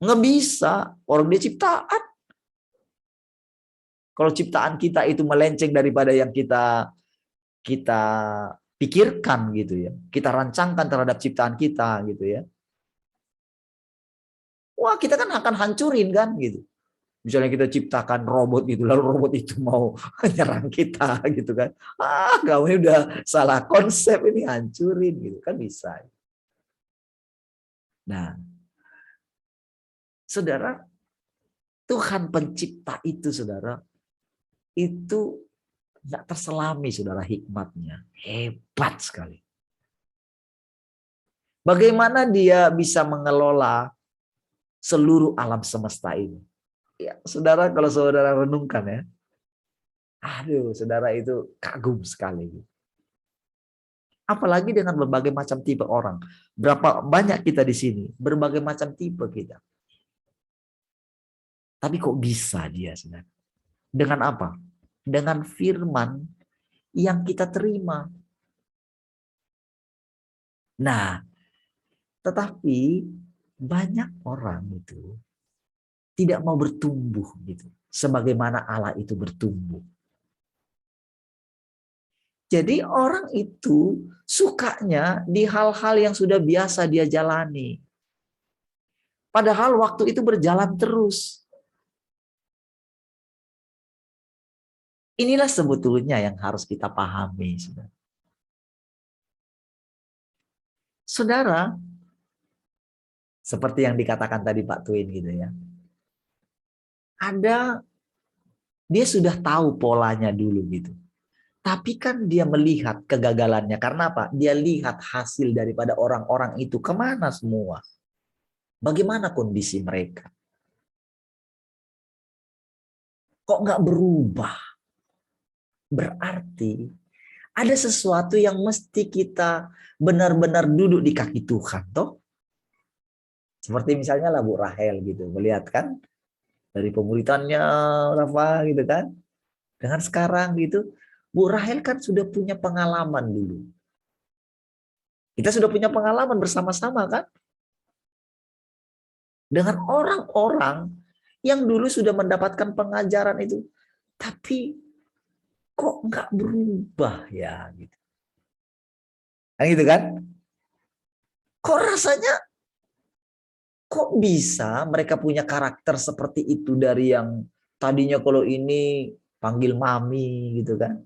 Nggak bisa, orang dia ciptaan. Kalau ciptaan kita itu melenceng daripada yang kita pikirkan gitu ya. Kita rancangkan terhadap ciptaan kita gitu ya. Wah, kita kan akan hancurin kan gitu. Misalnya kita ciptakan robot gitu, lalu robot itu mau nyerang kita gitu kan. Kamu udah salah konsep, ini hancurin gitu kan bisa. Nah, saudara, Tuhan pencipta itu saudara, itu nggak terselami saudara hikmatnya. Hebat sekali. Bagaimana dia bisa mengelola seluruh alam semesta ini? Ya, saudara, kalau saudara renungkan ya, aduh, saudara itu kagum sekali. Apalagi dengan berbagai macam tipe orang. Berapa banyak kita di sini, berbagai macam tipe kita. Tapi kok bisa dia, saudara? Dengan apa? Dengan firman yang kita terima. Nah, tetapi banyak orang itu tidak mau bertumbuh gitu. Sebagaimana Allah itu bertumbuh. Jadi orang itu sukanya di hal-hal yang sudah biasa dia jalani. Padahal waktu itu berjalan terus. Inilah sebetulnya yang harus kita pahami. Saudara, seperti yang dikatakan tadi Pak Twin gitu ya. Dia sudah tahu polanya dulu gitu. Tapi kan dia melihat kegagalannya. Karena apa? Dia lihat hasil daripada orang-orang itu kemana semua. Bagaimana kondisi mereka? Kok nggak berubah? Berarti ada sesuatu yang mesti kita benar-benar duduk di kaki Tuhan, toh? Seperti misalnya lah Bu Rahel gitu, melihat kan dari pemuritannya Rafa gitu kan, dengan sekarang gitu, Bu Rahel kan sudah punya pengalaman dulu. Kita sudah punya pengalaman bersama-sama kan, dengan orang-orang yang dulu sudah mendapatkan pengajaran itu, tapi kok nggak berubah ya gitu. Kan gitu kan? Kok rasanya kok bisa mereka punya karakter seperti itu dari yang tadinya kalau ini panggil mami gitu kan.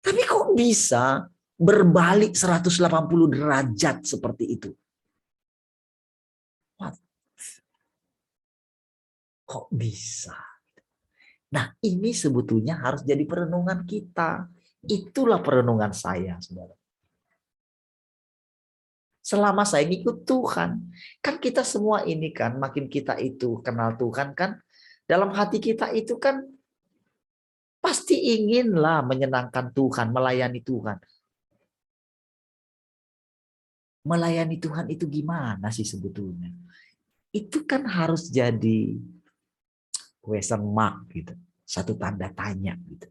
Tapi kok bisa berbalik 180 derajat seperti itu? What? Kok bisa? Nah, ini sebetulnya harus jadi perenungan kita. Itulah perenungan saya, saudara. Selama saya ngikut Tuhan, kan kita semua ini kan, makin kita itu kenal Tuhan kan, dalam hati kita itu kan pasti inginlah menyenangkan Tuhan, melayani Tuhan. Melayani Tuhan itu gimana sih sebetulnya? Itu kan harus jadi question mark gitu, satu tanda tanya gitu.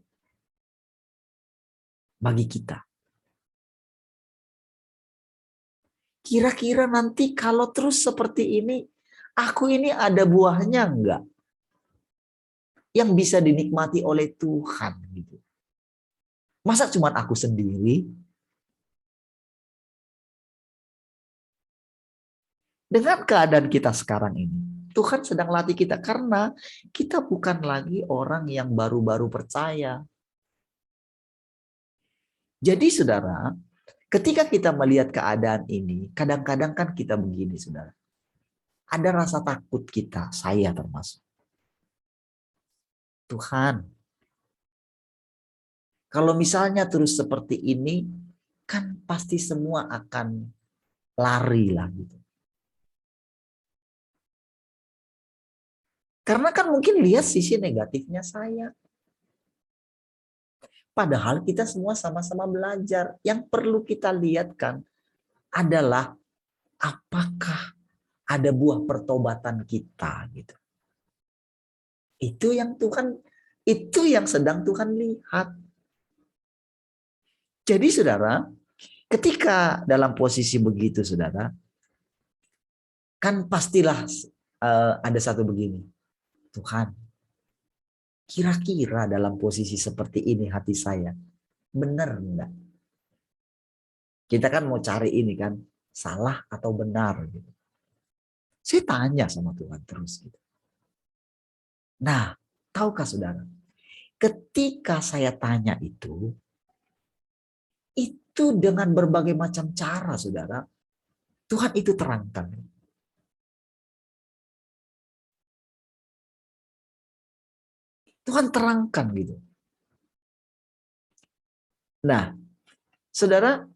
Bagi kita. Kira-kira nanti kalau terus seperti ini, aku ini ada buahnya enggak? Yang bisa dinikmati oleh Tuhan gitu. Masa cuma aku sendiri? Dengan keadaan kita sekarang ini, Tuhan sedang latih kita karena kita bukan lagi orang yang baru-baru percaya. Jadi saudara, ketika kita melihat keadaan ini, kadang-kadang kan kita begini saudara. Ada rasa takut kita, saya termasuk. Tuhan, kalau misalnya terus seperti ini, kan pasti semua akan lari lah gitu. Karena kan mungkin lihat sisi negatifnya saya. Padahal kita semua sama-sama belajar. Yang perlu kita lihat kan adalah apakah ada buah pertobatan kita gitu. Itu yang sedang Tuhan lihat. Jadi saudara, ketika dalam posisi begitu saudara, kan pastilah ada satu begini. Tuhan, kira-kira dalam posisi seperti ini hati saya, benar enggak? Kita kan mau cari ini kan, salah atau benar gitu. Saya tanya sama Tuhan terus gitu. Nah, tahukah saudara, ketika saya tanya itu dengan berbagai macam cara saudara, Tuhan itu terangkan. Tuhan terangkan gitu. Nah, saudara,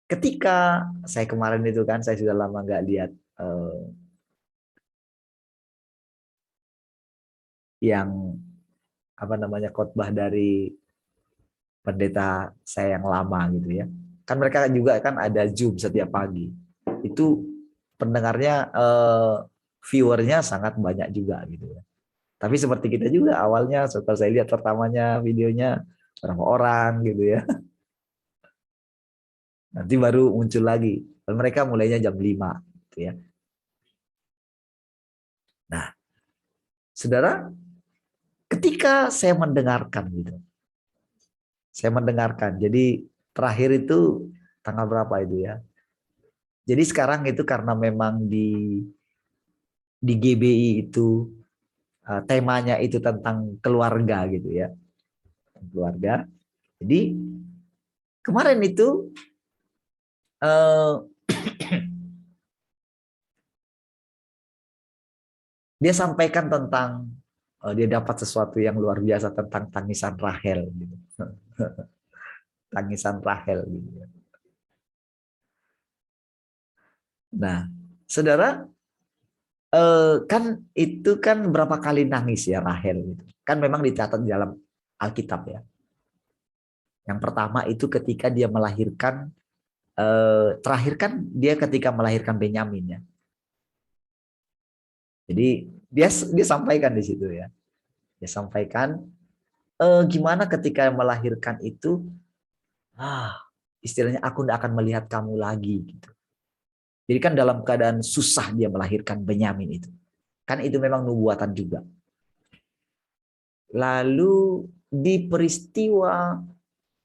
ketika saya kemarin itu kan, saya sudah lama nggak lihat yang apa namanya khotbah dari pendeta saya yang lama gitu ya. Kan mereka juga kan ada Zoom setiap pagi. Itu pendengarnya viewernya sangat banyak juga gitu ya. Tapi seperti kita juga awalnya setelah saya lihat pertamanya videonya berapa orang gitu ya. Nanti baru muncul lagi. Dan mereka mulainya jam 5 gitu ya. Nah, saudara, ketika saya mendengarkan gitu. Saya mendengarkan. Jadi terakhir itu tanggal berapa itu ya? Jadi sekarang itu karena memang di GBI itu temanya itu tentang keluarga gitu ya. Keluarga. Jadi kemarin itu dia sampaikan tentang dia dapat sesuatu yang luar biasa tentang tangisan Rahel gitu. Tangisan Rahel gitu. Nah, saudara, kan itu kan berapa kali nangis ya Rahel gitu. Kan memang dicatat di dalam Alkitab ya. Yang pertama itu ketika dia melahirkan, terakhir kan dia ketika melahirkan Benyamin ya. Jadi dia sampaikan di situ ya. Dia sampaikan gimana ketika melahirkan itu, istilahnya aku tidak akan melihat kamu lagi gitu. Jadi kan dalam keadaan susah dia melahirkan Benyamin itu. Kan itu memang nubuatan juga. Lalu di peristiwa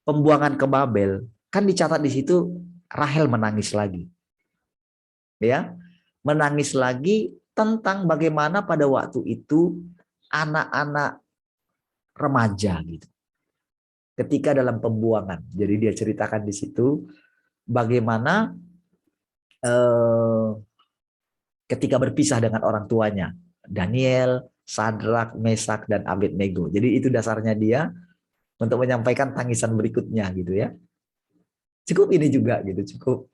pembuangan ke Babel, kan dicatat di situ Rahel menangis lagi. Ya, menangis lagi tentang bagaimana pada waktu itu anak-anak remaja gitu. Ketika dalam pembuangan. Jadi dia ceritakan di situ bagaimana ketika berpisah dengan orang tuanya, Daniel, Sadrak, Mesak, dan Abednego. Jadi itu dasarnya dia untuk menyampaikan tangisan berikutnya gitu ya. Cukup ini juga gitu, cukup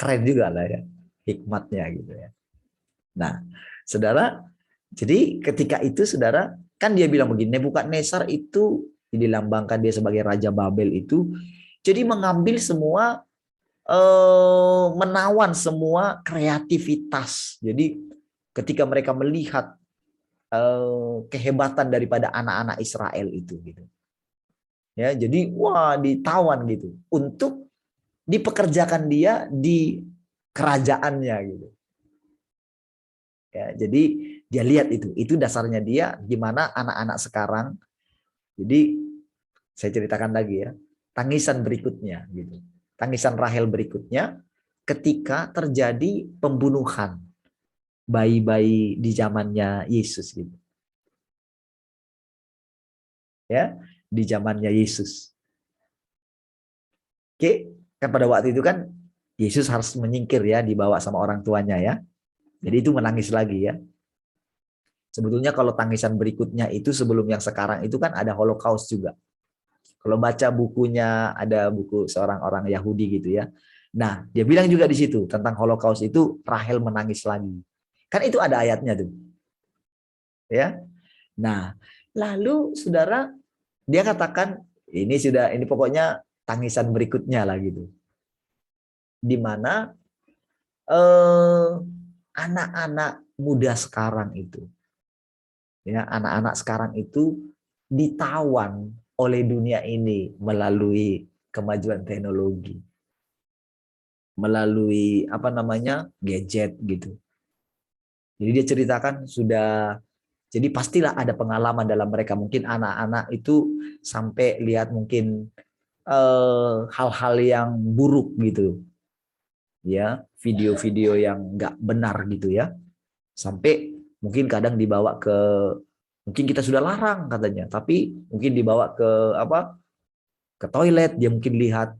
keren juga lah ya hikmatnya gitu ya. Nah, saudara, jadi ketika itu saudara kan dia bilang begini, Nebukadnezar itu dilambangkan dia sebagai Raja Babel itu, jadi mengambil semua menawan semua kreativitas. Jadi ketika mereka melihat kehebatan daripada anak-anak Israel itu gitu. Ya, jadi wah ditawan gitu untuk dipekerjakan dia di kerajaannya gitu. Ya, jadi dia lihat itu dasarnya dia gimana anak-anak sekarang. Jadi saya ceritakan lagi ya, tangisan berikutnya gitu. Tangisan Rahel berikutnya ketika terjadi pembunuhan bayi-bayi di zamannya Yesus gitu. Ya, di zamannya Yesus. Oke, kan pada waktu itu kan Yesus harus menyingkir ya, dibawa sama orang tuanya ya. Jadi itu menangis lagi ya. Sebetulnya kalau tangisan berikutnya itu sebelum yang sekarang itu kan ada Holocaust juga. Kalau baca bukunya, ada buku seorang orang Yahudi gitu ya. Nah, dia bilang juga di situ tentang Holocaust itu Rahel menangis lagi. Kan itu ada ayatnya tuh. Ya. Nah, lalu saudara dia katakan ini pokoknya tangisan berikutnya lah gitu. Di mana anak-anak muda sekarang itu ya, anak-anak sekarang itu ditawan oleh dunia ini melalui kemajuan teknologi, melalui apa namanya gadget gitu. Jadi dia ceritakan sudah, jadi pastilah ada pengalaman dalam mereka. Mungkin anak-anak itu sampai lihat mungkin hal-hal yang buruk gitu, ya video-video yang nggak benar gitu ya, sampai mungkin kadang dibawa ke, mungkin kita sudah larang katanya, tapi mungkin dibawa ke apa, ke toilet, dia mungkin lihat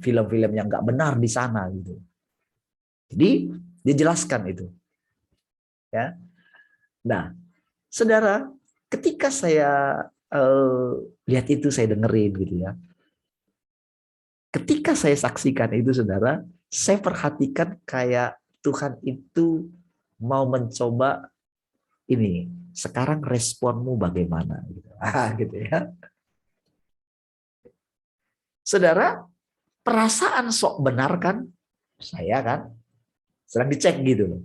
film-film yang nggak benar di sana gitu. Jadi dia jelaskan itu ya. Nah saudara, ketika saya lihat itu, saya dengerin gitu ya, ketika saya saksikan itu saudara, saya perhatikan kayak Tuhan itu mau mencoba ini, sekarang responmu bagaimana gitu. Gitu ya. Saudara, perasaan sok benar kan? Saya kan sedang dicek gitu loh.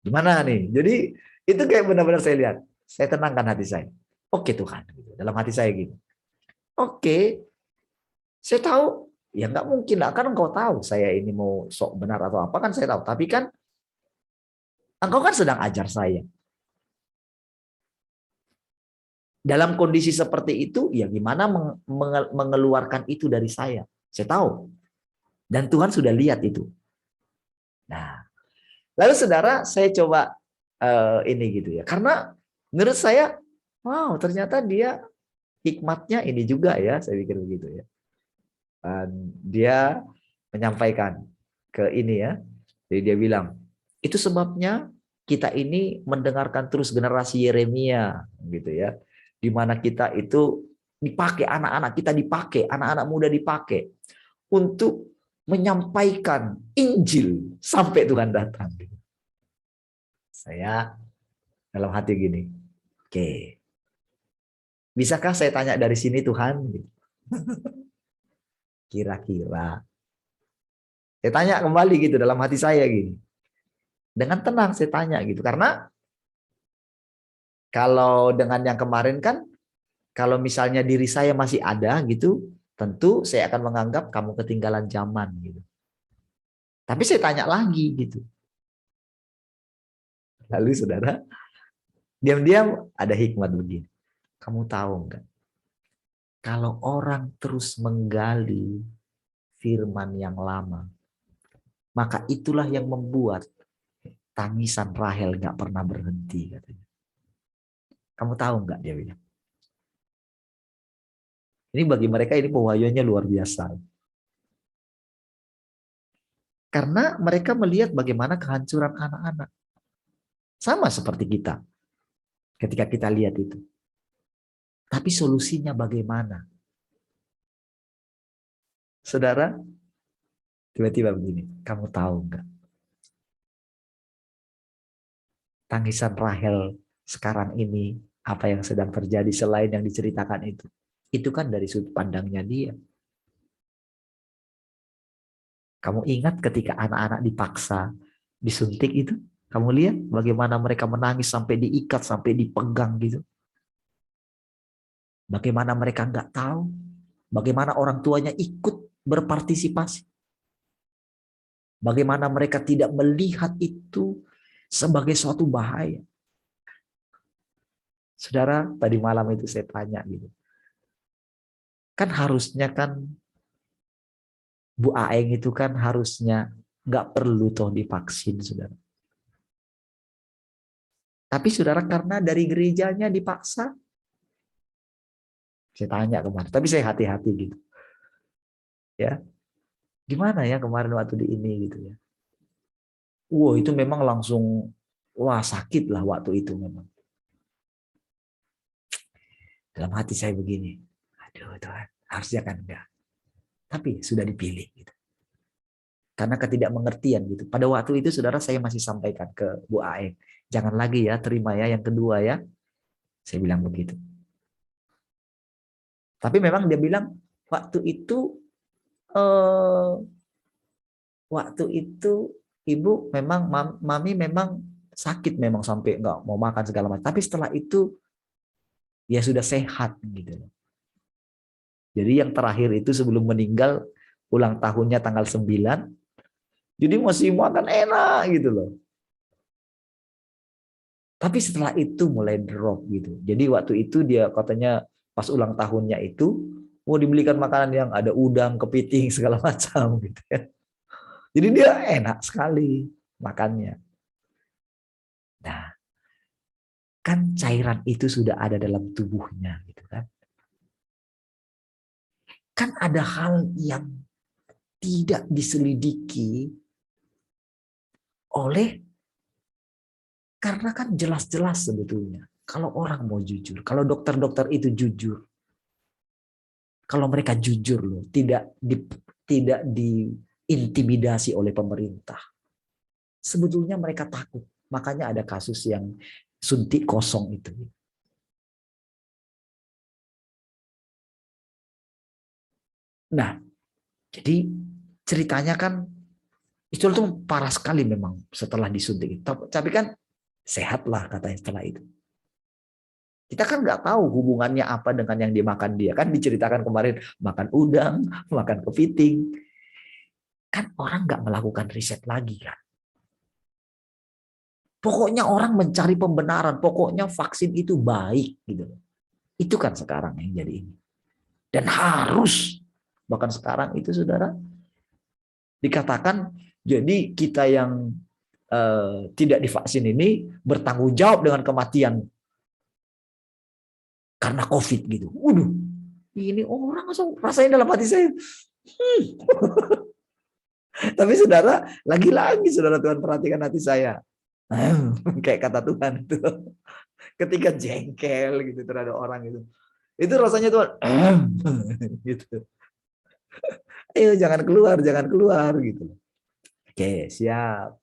Gimana nih? Jadi itu kayak benar-benar saya lihat. Saya tenangkan hati saya. Oke Tuhan, gitu. Dalam hati saya gitu. Oke, saya tahu ya nggak mungkin lah, kan engkau tahu saya ini mau sok benar atau apa kan saya tahu. Tapi kan engkau kan sedang ajar saya. Dalam kondisi seperti itu, ya gimana mengeluarkan itu dari saya? Saya tahu. Dan Tuhan sudah lihat itu. Nah, lalu saudara, saya coba ini gitu ya. Karena menurut saya, wow, ternyata dia hikmatnya ini juga ya, saya pikir begitu ya. Dan dia menyampaikan ke ini ya. Jadi dia bilang, itu sebabnya kita ini mendengarkan terus generasi Yeremia gitu ya. Di mana kita itu dipakai anak-anak kita dipakai, anak-anak muda dipakai untuk menyampaikan Injil sampai Tuhan datang. Saya dalam hati gini, oke, bisakah saya tanya dari sini Tuhan? Kira-kira. Saya tanya kembali gitu dalam hati saya gini. Dengan tenang saya tanya gitu. Karena kalau dengan yang kemarin kan, kalau misalnya diri saya masih ada gitu, tentu saya akan menganggap kamu ketinggalan zaman gitu. Tapi saya tanya lagi gitu. Lalu saudara, diam-diam ada hikmat begini. Kamu tahu enggak? Kalau orang terus menggali firman yang lama, maka itulah yang membuat tangisan Rahel nggak pernah berhenti katanya. Kamu tahu nggak dia bilang? Ini bagi mereka ini pewahyuannya luar biasa. Karena mereka melihat bagaimana kehancuran anak-anak. Sama seperti kita ketika kita lihat itu. Tapi solusinya bagaimana? Saudara, tiba-tiba begini, kamu tahu nggak? Tangisan Rahel sekarang ini, apa yang sedang terjadi selain yang diceritakan itu. Itu kan dari sudut pandangnya dia. Kamu ingat ketika anak-anak dipaksa disuntik itu? Kamu lihat bagaimana mereka menangis sampai diikat, sampai dipegang gitu. Bagaimana mereka nggak tahu. Bagaimana orang tuanya ikut berpartisipasi. Bagaimana mereka tidak melihat itu sebagai suatu bahaya. Saudara, tadi malam itu saya tanya gitu. Kan harusnya kan Bu Aeng itu kan harusnya nggak perlu toh divaksin, saudara. Tapi saudara karena dari gerejanya dipaksa, saya tanya kemarin. Tapi saya hati-hati gitu, ya. Gimana ya kemarin waktu di ini gitu ya. Wow itu memang langsung, wah sakit lah waktu itu memang. Dalam hati saya begini, aduh Tuhan, harusnya kan enggak. Tapi sudah dipilih gitu. Karena ketidakmengertian gitu. Pada waktu itu saudara saya masih sampaikan ke Bu Aeng, jangan lagi ya terima ya yang kedua ya. Saya bilang begitu. Tapi memang dia bilang eh, waktu itu ibu memang mami memang sakit memang sampai nggak mau makan segala macam. Tapi setelah itu ya sudah sehat gitu loh. Jadi yang terakhir itu sebelum meninggal ulang tahunnya tanggal 9. Jadi masih makan enak gitu loh. Tapi setelah itu mulai drop gitu. Jadi waktu itu dia katanya pas ulang tahunnya itu mau dibelikan makanan yang ada udang, kepiting segala macam gitu ya. Jadi dia enak sekali makannya. Nah, kan cairan itu sudah ada dalam tubuhnya gitu kan. Kan ada hal yang tidak diselidiki oleh, karena kan jelas-jelas sebetulnya kalau orang mau jujur, kalau dokter-dokter itu jujur, kalau mereka jujur loh, tidak diintimidasi oleh pemerintah. Sebetulnya mereka takut. Makanya ada kasus yang suntik kosong itu. Nah, jadi ceritanya kan itu tuh parah sekali memang setelah disuntik. Tapi kan sehatlah katanya setelah itu. Kita kan nggak tahu hubungannya apa dengan yang dimakan dia. Kan diceritakan kemarin makan udang, makan kepiting. Kan orang nggak melakukan riset lagi kan. Pokoknya orang mencari pembenaran. Pokoknya vaksin itu baik gitu. Itu kan sekarang yang jadi ini. Dan harus, bahkan sekarang itu saudara, dikatakan jadi kita yang tidak divaksin ini bertanggung jawab dengan kematian karena COVID gitu. Waduh, ini orang langsung rasain dalam hati saya. Tapi saudara, lagi-lagi saudara, Tuhan perhatikan hati saya. Kayak kata Tuhan itu. Ketika jengkel gitu terhadap orang itu rasanya Tuhan gitu. Ayo jangan keluar gitu. Oke, siap.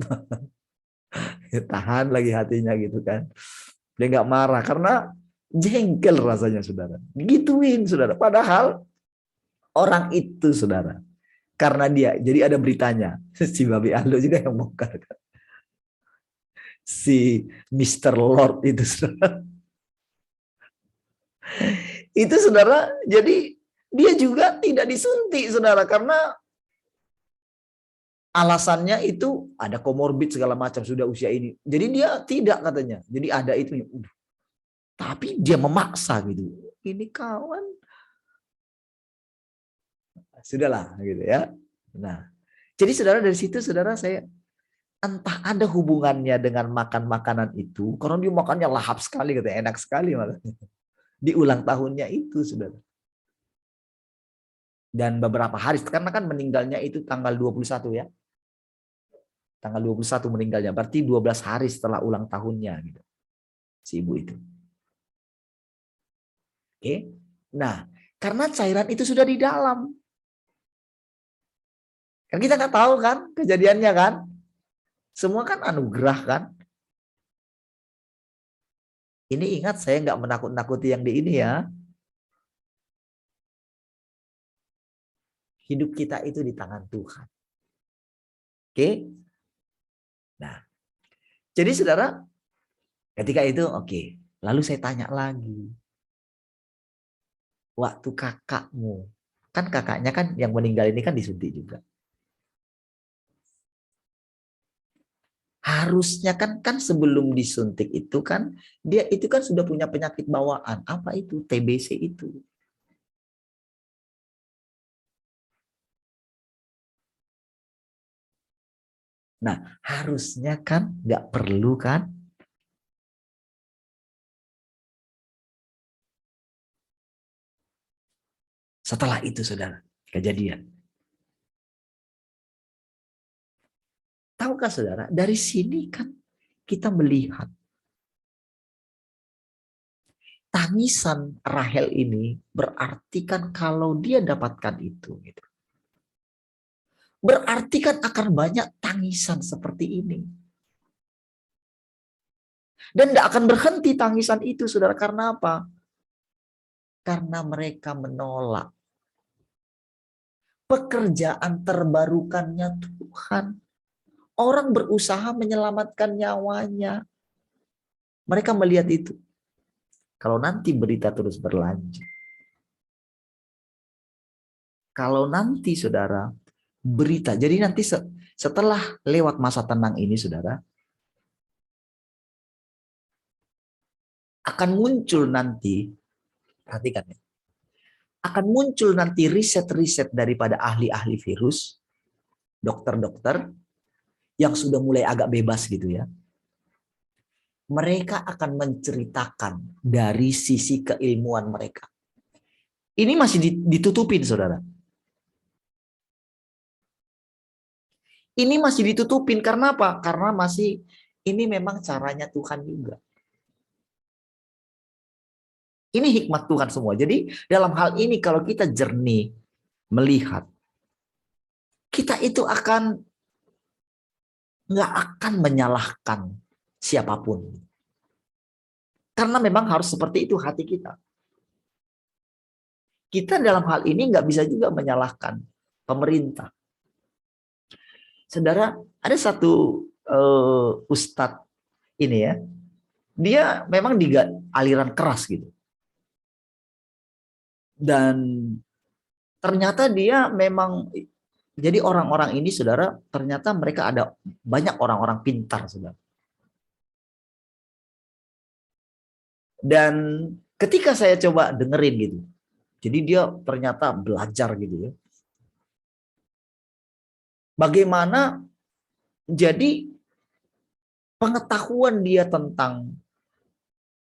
Tahan lagi hatinya gitu kan. Dia nggak marah karena jengkel rasanya saudara. Gituin saudara. Padahal orang itu saudara, karena dia, jadi ada beritanya, si Babi Aldo juga yang bongkar kan. Si Mr. Lord itu saudara. Itu saudara, jadi dia juga tidak disuntik saudara karena alasannya itu ada komorbid segala macam sudah usia ini. Jadi dia tidak katanya. Jadi ada itu. Tapi dia memaksa gitu. Ini kawan. Sudahlah gitu ya. Nah, jadi saudara dari situ saudara saya entah ada hubungannya dengan makan makanan itu, karena dia makannya lahap sekali katanya, enak sekali makanya. Di ulang tahunnya itu saudara. Dan beberapa hari, karena kan meninggalnya itu tanggal 21 ya. Tanggal 21 meninggalnya, berarti 12 hari setelah ulang tahunnya gitu. Si ibu itu. Oke. Nah, karena cairan itu sudah di dalam. Kan kita nggak tahu kan kejadiannya kan. Semua kan anugerah kan. Ini ingat saya nggak menakut-nakuti yang di ini ya. Hidup kita itu di tangan Tuhan. Oke. Nah, jadi saudara, ketika itu oke. Lalu saya tanya lagi. Waktu kakakmu, kan kakaknya kan yang meninggal ini kan disuntik juga. Harusnya kan sebelum disuntik itu kan dia itu kan sudah punya penyakit bawaan. Apa itu? TBC itu. Nah, harusnya kan nggak perlu kan? Setelah itu saudara, kejadian. Tahukah saudara, dari sini kan kita melihat tangisan Rahel ini berarti kan kalau dia dapatkan itu. Gitu. Berarti kan akan banyak tangisan seperti ini. Dan tidak akan berhenti tangisan itu, saudara. Karena apa? Karena mereka menolak pekerjaan terbarukannya Tuhan. Orang berusaha menyelamatkan nyawanya. Mereka melihat itu. Kalau nanti berita terus berlanjut. Kalau nanti, saudara, berita. Jadi nanti setelah lewat masa tenang ini, saudara, akan muncul nanti, perhatikan ya, akan muncul nanti riset-riset daripada ahli-ahli virus, dokter-dokter, yang sudah mulai agak bebas gitu ya. Mereka akan menceritakan dari sisi keilmuan mereka. Ini masih ditutupin, saudara. Ini masih ditutupin karena apa? Karena masih ini memang caranya Tuhan juga. Ini hikmat Tuhan semua. Jadi dalam hal ini kalau kita jernih melihat, kita itu nggak akan menyalahkan siapapun. Karena memang harus seperti itu hati kita. Kita dalam hal ini nggak bisa juga menyalahkan pemerintah. Saudara, ada satu ustadz ini ya, dia memang di aliran keras gitu. Dan ternyata dia memang, jadi orang-orang ini saudara, ternyata mereka ada banyak orang-orang pintar saudara. Dan Ketika saya coba dengerin gitu, jadi dia ternyata belajar gitu ya. Bagaimana jadi pengetahuan dia tentang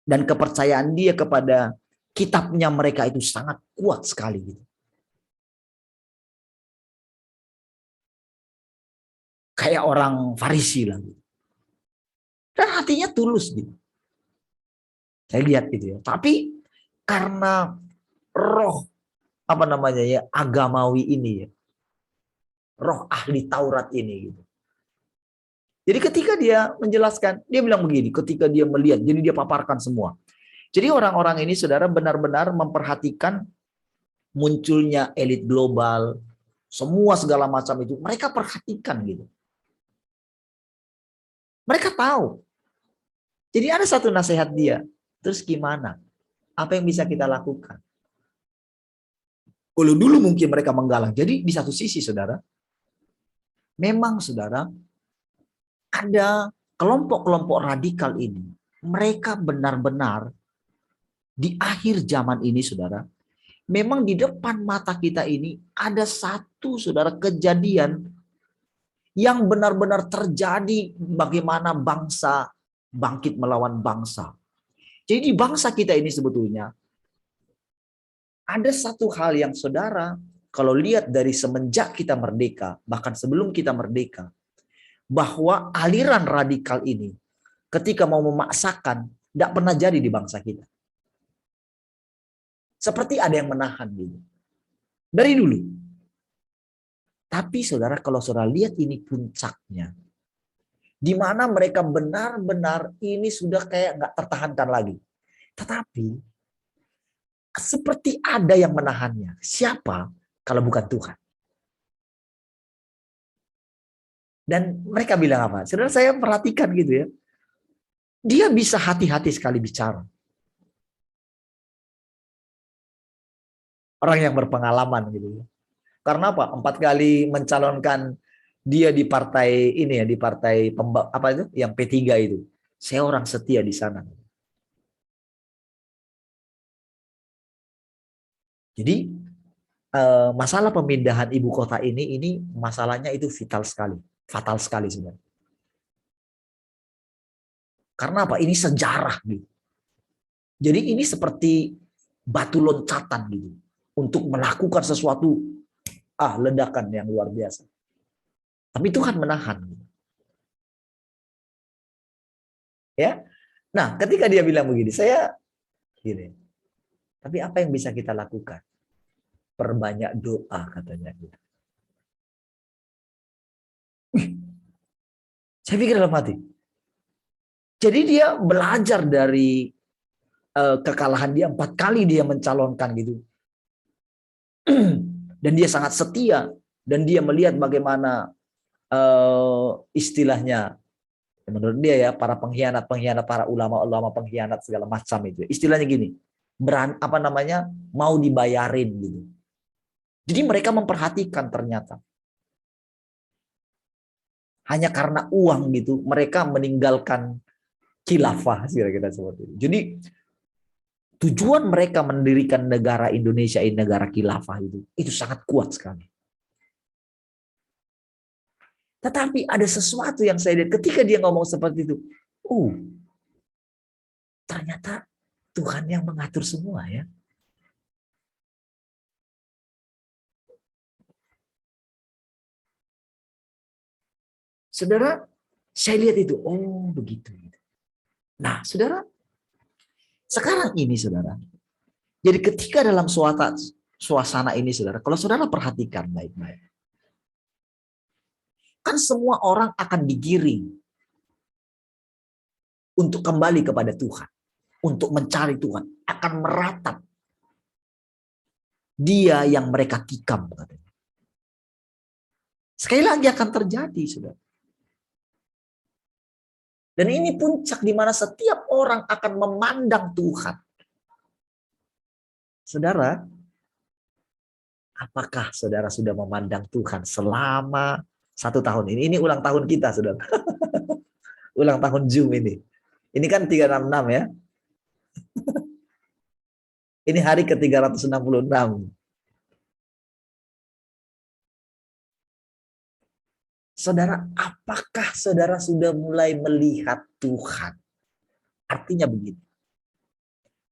dan kepercayaan dia kepada kitabnya mereka itu sangat kuat sekali gitu. Kayak orang Farisi lah gitu. Dan hatinya tulus gitu. Saya lihat gitu ya. Tapi karena roh apa namanya ya agamawi ini ya, roh ahli Taurat ini gitu. Jadi ketika dia menjelaskan, dia bilang begini, ketika dia melihat, jadi dia paparkan semua. Jadi orang-orang ini saudara benar-benar memperhatikan munculnya elit global, semua segala macam itu mereka perhatikan gitu. Mereka tahu. Jadi ada satu nasihat dia. Terus gimana? Apa yang bisa kita lakukan? Kalau dulu mungkin mereka menggalang. Jadi di satu sisi saudara, memang saudara, ada kelompok-kelompok radikal ini. Mereka benar-benar di akhir zaman ini saudara, memang di depan mata kita ini ada satu saudara kejadian yang benar-benar terjadi bagaimana bangsa bangkit melawan bangsa. Jadi di bangsa kita ini sebetulnya ada satu hal yang saudara kalau lihat dari semenjak kita merdeka, bahkan sebelum kita merdeka, bahwa aliran radikal ini ketika mau memaksakan tidak pernah jadi di bangsa kita. Seperti ada yang menahan gitu. Dari dulu. Tapi saudara kalau saudara lihat ini puncaknya. Di mana mereka benar-benar ini sudah kayak nggak tertahankan lagi. Tetapi seperti ada yang menahannya. Siapa kalau bukan Tuhan? Dan mereka bilang apa? Saudara saya perhatikan gitu ya. Dia bisa hati-hati sekali bicara. Orang yang berpengalaman gitu ya. Karena apa? 4 kali mencalonkan dia di partai ini ya, di partai apa itu? Yang P3 itu. Saya orang setia di sana. Jadi masalah pemindahan ibu kota ini masalahnya itu vital sekali, fatal sekali sebenarnya. Karena apa? Ini sejarah gitu. Jadi ini seperti batu loncatan gitu untuk melakukan sesuatu ledakan yang luar biasa. Tapi Tuhan menahan. Ya. Nah, ketika dia bilang begini, saya gini. Tapi apa yang bisa kita lakukan? Perbanyak doa katanya. Saya pikir dalam hati. Jadi dia belajar dari kekalahan dia 4 kali dia mencalonkan gitu. Dan dia sangat setia dan dia melihat bagaimana istilahnya menurut dia ya para pengkhianat, para ulama-ulama pengkhianat segala macam itu. Istilahnya gini, apa namanya? Mau dibayarin gitu. Jadi mereka memperhatikan ternyata. Hanya karena uang gitu, mereka meninggalkan khilafah kira-kira seperti itu. Jadi tujuan mereka mendirikan negara Indonesia ini negara khilafah itu sangat kuat sekali. Tetapi ada sesuatu yang saya lihat ketika dia ngomong seperti itu. Ternyata Tuhan yang mengatur semua ya. Saudara, saya lihat itu. Oh begitu. Nah saudara, sekarang ini saudara. Jadi ketika dalam suasana ini saudara. Kalau saudara perhatikan baik-baik. Kan semua orang akan digiring. Untuk kembali kepada Tuhan. Untuk mencari Tuhan. Akan meratap. Dia yang mereka tikam katanya. Sekali lagi akan terjadi saudara. Dan ini puncak di mana setiap orang akan memandang Tuhan. Saudara, apakah saudara sudah memandang Tuhan selama 1 tahun ini? Ini ulang tahun kita, saudara. Ulang tahun Zoom ini. Ini kan 366 ya. Ini hari ke-366. Saudara, apakah saudara sudah mulai melihat Tuhan? Artinya begini.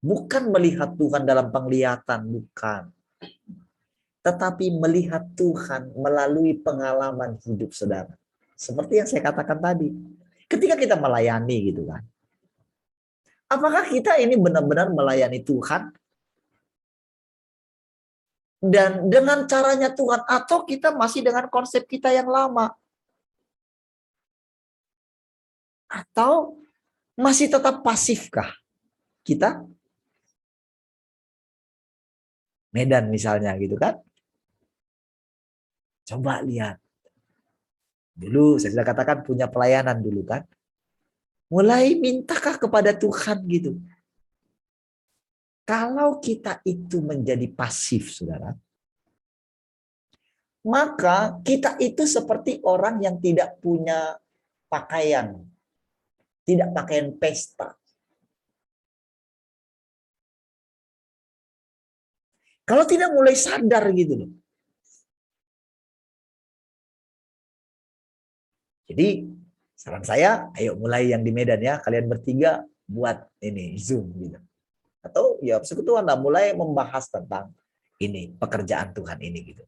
Bukan melihat Tuhan dalam penglihatan, bukan. Tetapi melihat Tuhan melalui pengalaman hidup saudara. Seperti yang saya katakan tadi. Ketika kita melayani gitu kan. Apakah kita ini benar-benar melayani Tuhan? Dan dengan caranya Tuhan. Atau kita masih dengan konsep kita yang lama? Atau masih tetap pasifkah kita? Medan misalnya gitu kan. Coba lihat. Dulu saya sudah katakan punya pelayanan dulu kan. Mulai mintakah kepada Tuhan gitu. Kalau kita itu menjadi pasif, saudara, maka kita itu seperti orang yang tidak punya pakaian. Tidak pakaian pesta. Kalau tidak mulai sadar gitu loh. Jadi saran saya, ayo mulai yang di Medan ya. Kalian bertiga buat ini Zoom gitu. Atau ya persekutuan lah mulai membahas tentang ini pekerjaan Tuhan ini gitu.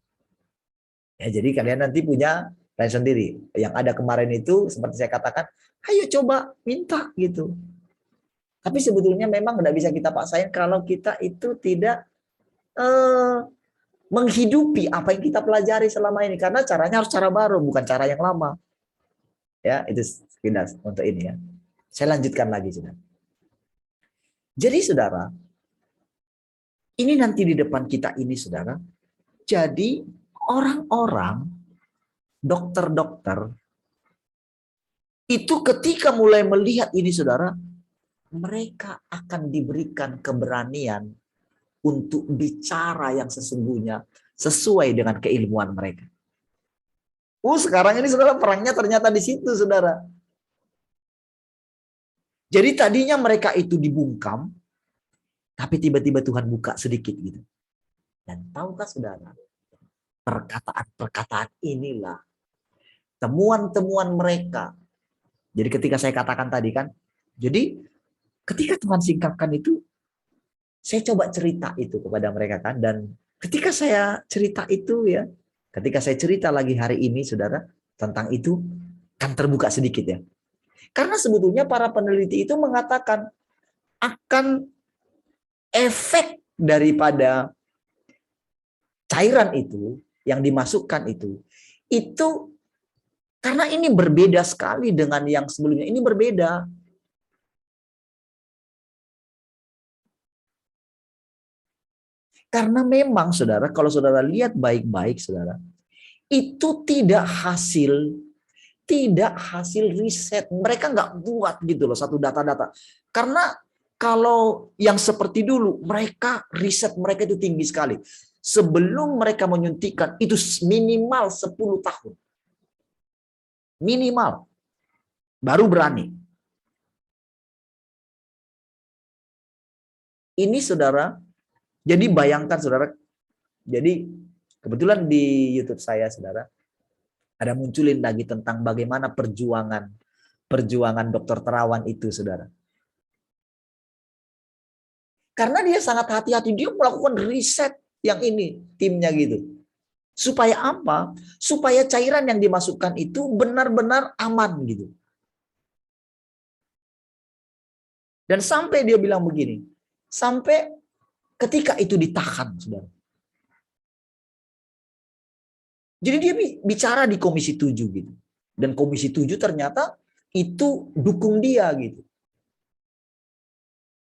Ya, jadi kalian nanti punya plan sendiri. Yang ada kemarin itu seperti saya katakan, ayo coba minta gitu. Tapi sebetulnya memang tidak bisa kita paksain kalau kita itu tidak menghidupi apa yang kita pelajari selama ini. Karena caranya harus cara baru, bukan cara yang lama. Ya, itu sekilas untuk ini ya. Saya lanjutkan lagi, saudara. Jadi, saudara, ini nanti di depan kita ini, saudara. Jadi, orang-orang, dokter-dokter, itu ketika mulai melihat ini, saudara, mereka akan diberikan keberanian untuk bicara yang sesungguhnya sesuai dengan keilmuan mereka. Sekarang ini saudara perangnya ternyata di situ, saudara. Jadi tadinya mereka itu dibungkam, tapi tiba-tiba Tuhan buka sedikit gitu. Dan tahukah saudara, perkataan-perkataan inilah temuan-temuan mereka. Jadi ketika saya katakan tadi kan, jadi ketika Tuhan singkapkan itu, saya coba cerita itu kepada mereka kan, dan ketika saya cerita itu ya, ketika saya cerita lagi hari ini saudara tentang itu, kan terbuka sedikit ya. Karena sebetulnya para peneliti itu mengatakan akan efek daripada cairan itu yang dimasukkan itu karena ini berbeda sekali dengan yang sebelumnya. Ini berbeda. Karena memang saudara, kalau saudara lihat baik-baik saudara, itu tidak hasil riset. Mereka nggak buat gitu loh satu data-data. Karena kalau yang seperti dulu, mereka riset mereka itu tinggi sekali. Sebelum mereka menyuntikkan itu minimal 10 tahun. Minimal. Baru berani. Ini saudara, jadi bayangkan saudara, jadi kebetulan di YouTube saya saudara, ada munculin lagi tentang bagaimana perjuangan Dokter Terawan itu saudara. Karena dia sangat hati-hati, dia melakukan riset yang ini, timnya gitu. Supaya apa? Supaya cairan yang dimasukkan itu benar-benar aman gitu. Dan sampai dia bilang begini, sampai ketika itu ditahan, saudara. Jadi dia bicara di Komisi 7 gitu. Dan Komisi 7 ternyata itu dukung dia gitu.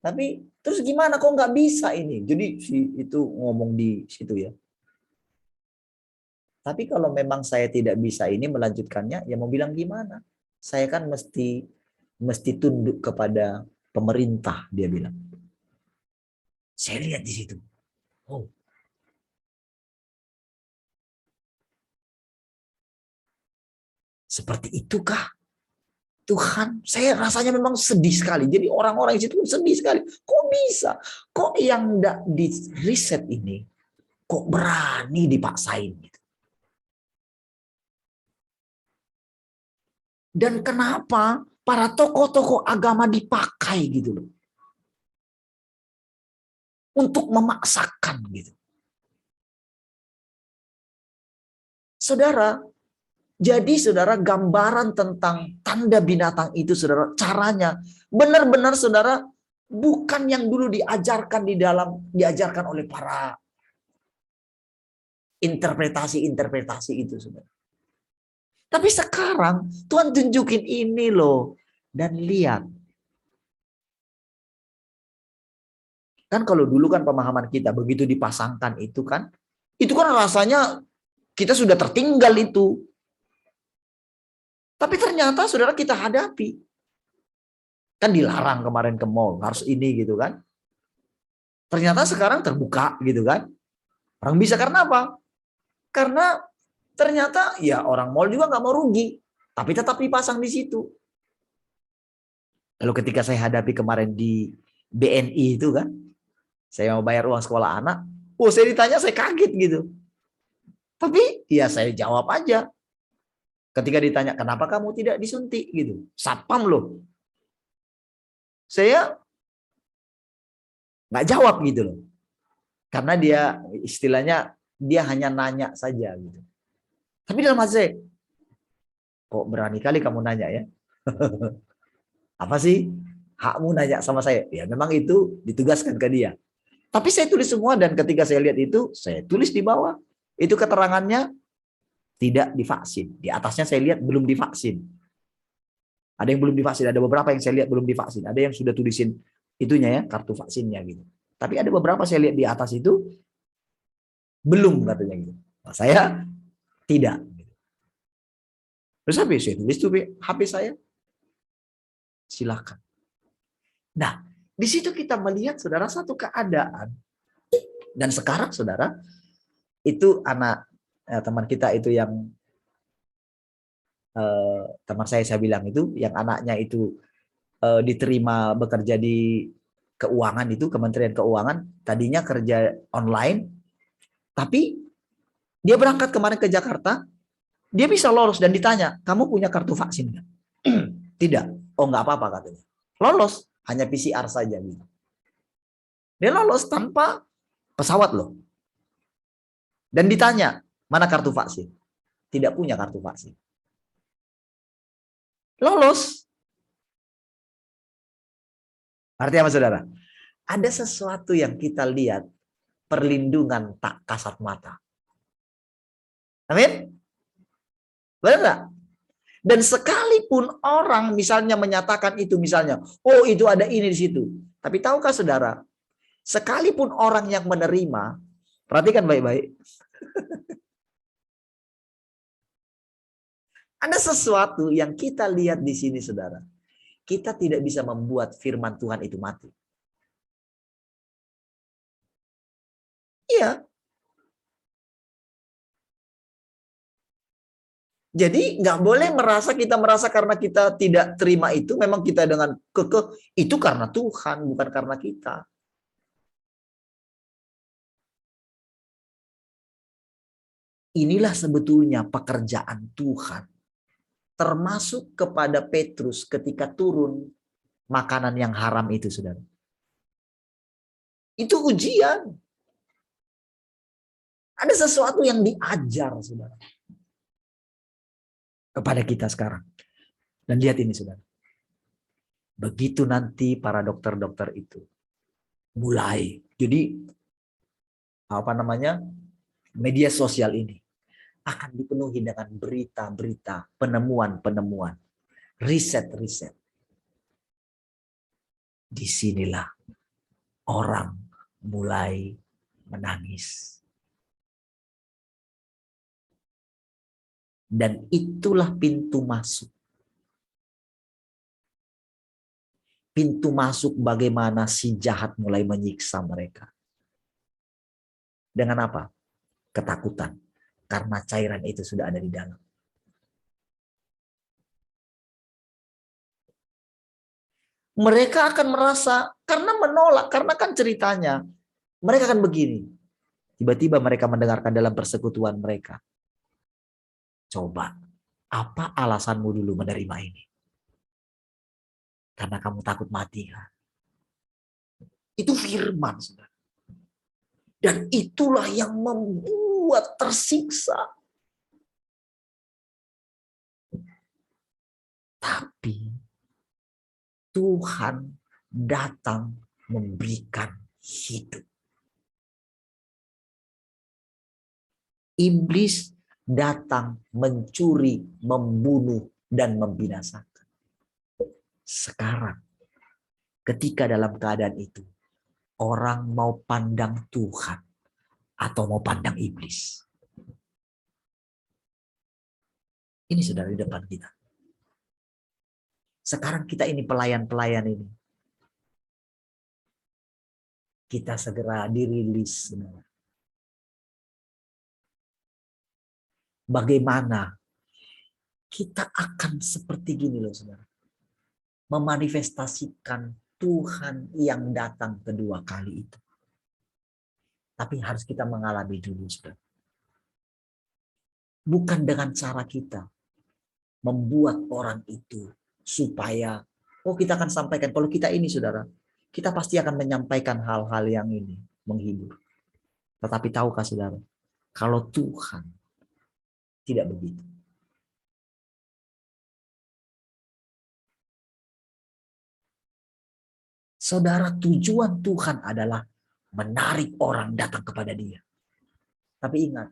Tapi terus gimana kok nggak bisa ini? Jadi si itu ngomong di situ ya. Tapi kalau memang saya tidak bisa ini melanjutkannya, ya mau bilang gimana? Saya kan mesti tunduk kepada pemerintah, dia bilang. Saya lihat di situ. Oh. Seperti itukah Tuhan, saya rasanya memang sedih sekali. Jadi orang-orang di situ sedih sekali. Kok bisa? Kok yang enggak di riset ini, kok berani dipaksain gitu? Dan kenapa para tokoh-tokoh agama dipakai gitu loh? Untuk memaksakan gitu. Saudara, jadi saudara gambaran tentang tanda binatang itu saudara, caranya benar-benar saudara bukan yang dulu diajarkan oleh para interpretasi itu saudara. Tapi sekarang Tuhan tunjukin ini loh, dan lihat. Kan kalau dulu kan pemahaman kita begitu dipasangkan itu kan rasanya kita sudah tertinggal itu. Tapi ternyata saudara kita hadapi. Kan dilarang kemarin ke mall, harus ini gitu kan. Ternyata sekarang terbuka gitu kan. Orang bisa karena apa? Karena ternyata ya orang mall juga nggak mau rugi. Tapi tetap dipasang di situ. Lalu ketika saya hadapi kemarin di BNI itu kan. Saya mau bayar uang sekolah anak. Saya ditanya saya kaget gitu. Tapi ya saya jawab aja. Ketika ditanya kenapa kamu tidak disuntik gitu. Satpam loh. Saya nggak jawab gitu loh. Karena dia istilahnya dia hanya nanya saja gitu. Tapi dalam hati saya, kok berani kali kamu nanya ya? Apa sih hakmu nanya sama saya? Ya memang itu ditugaskan ke dia. Tapi saya tulis semua dan ketika saya lihat itu, saya tulis di bawah. Itu keterangannya tidak divaksin. Di atasnya saya lihat belum divaksin. Ada yang belum divaksin, ada beberapa yang saya lihat belum divaksin. Ada yang sudah tulisin itunya ya, kartu vaksinnya gitu. Tapi ada beberapa saya lihat di atas itu belum katanya gitu. Nah, saya tidak. Terus habis saya tulis tuh HP saya. Silakan. Nah, di situ kita melihat saudara satu keadaan. Dan sekarang saudara, itu anak teman kita itu yang teman saya bilang itu, yang anaknya itu diterima bekerja di keuangan itu, Kementerian Keuangan, tadinya kerja online, tapi dia berangkat kemarin ke Jakarta, dia bisa lolos dan ditanya, kamu punya kartu vaksin nggak? Tidak. Oh nggak apa-apa katanya. Lolos, hanya PCR saja gitu. Dia lolos tanpa pesawat loh. Dan ditanya, mana kartu vaksin? Tidak punya kartu vaksin. Lolos. Artinya apa saudara? Ada sesuatu yang kita lihat, perlindungan tak kasat mata. Amin? Benar nggak? Dan sekalipun orang misalnya menyatakan itu misalnya, oh itu ada ini di situ. Tapi tahukah saudara, sekalipun orang yang menerima, perhatikan baik-baik. Ada sesuatu yang kita lihat di sini saudara. Kita tidak bisa membuat firman Tuhan itu mati. Iya. Jadi nggak boleh kita merasa karena kita tidak terima itu, memang kita dengan itu karena Tuhan, bukan karena kita. Inilah sebetulnya pekerjaan Tuhan. Termasuk kepada Petrus ketika turun makanan yang haram itu, saudara. Itu ujian. Ada sesuatu yang diajar, saudara. Kepada kita sekarang. Dan lihat ini, saudara. Begitu nanti para dokter-dokter itu mulai. Jadi apa namanya? Media sosial ini akan dipenuhi dengan berita-berita, penemuan-penemuan, riset-riset. Disinilah orang mulai menangis. Dan itulah pintu masuk. Pintu masuk bagaimana si jahat mulai menyiksa mereka. Dengan apa? Ketakutan. Karena cairan itu sudah ada di dalam. Mereka akan merasa, karena menolak, karena kan ceritanya, mereka akan begini. Tiba-tiba mereka mendengarkan dalam persekutuan mereka. Coba, apa alasanmu dulu menerima ini? Karena kamu takut mati kan? Itu firman, saudara. Dan itulah yang membuat tersiksa. Tapi Tuhan datang memberikan hidup. Iblis datang mencuri, membunuh, dan membinasakan. Sekarang, ketika dalam keadaan itu, orang mau pandang Tuhan atau mau pandang iblis. Ini saudara di depan kita. Sekarang kita ini pelayan-pelayan ini. Kita segera dirilis. Bagaimana kita akan seperti gini loh saudara. Memanifestasikan Tuhan yang datang kedua kali itu. Tapi harus kita mengalami dulu saudara. Bukan dengan cara kita membuat orang itu supaya, oh kita akan sampaikan. Kalau kita ini saudara, kita pasti akan menyampaikan hal-hal yang ini menghibur. Tetapi tahukah saudara, kalau Tuhan tidak begitu. Saudara, tujuan Tuhan adalah menarik orang datang kepada Dia. Tapi ingat,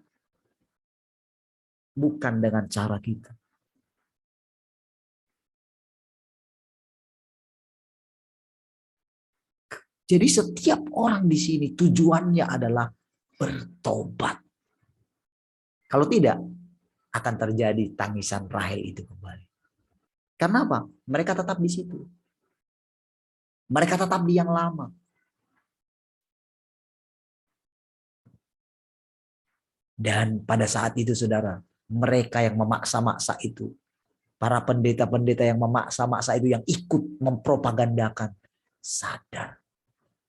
bukan dengan cara kita. Jadi setiap orang di sini tujuannya adalah bertobat. Kalau tidak, akan terjadi tangisan Rahel itu kembali. Karena apa? Mereka tetap di situ. Mereka tetap di yang lama. Dan pada saat itu saudara, mereka yang memaksa-maksa itu, para pendeta-pendeta yang memaksa-maksa itu yang ikut mempropagandakan, sadar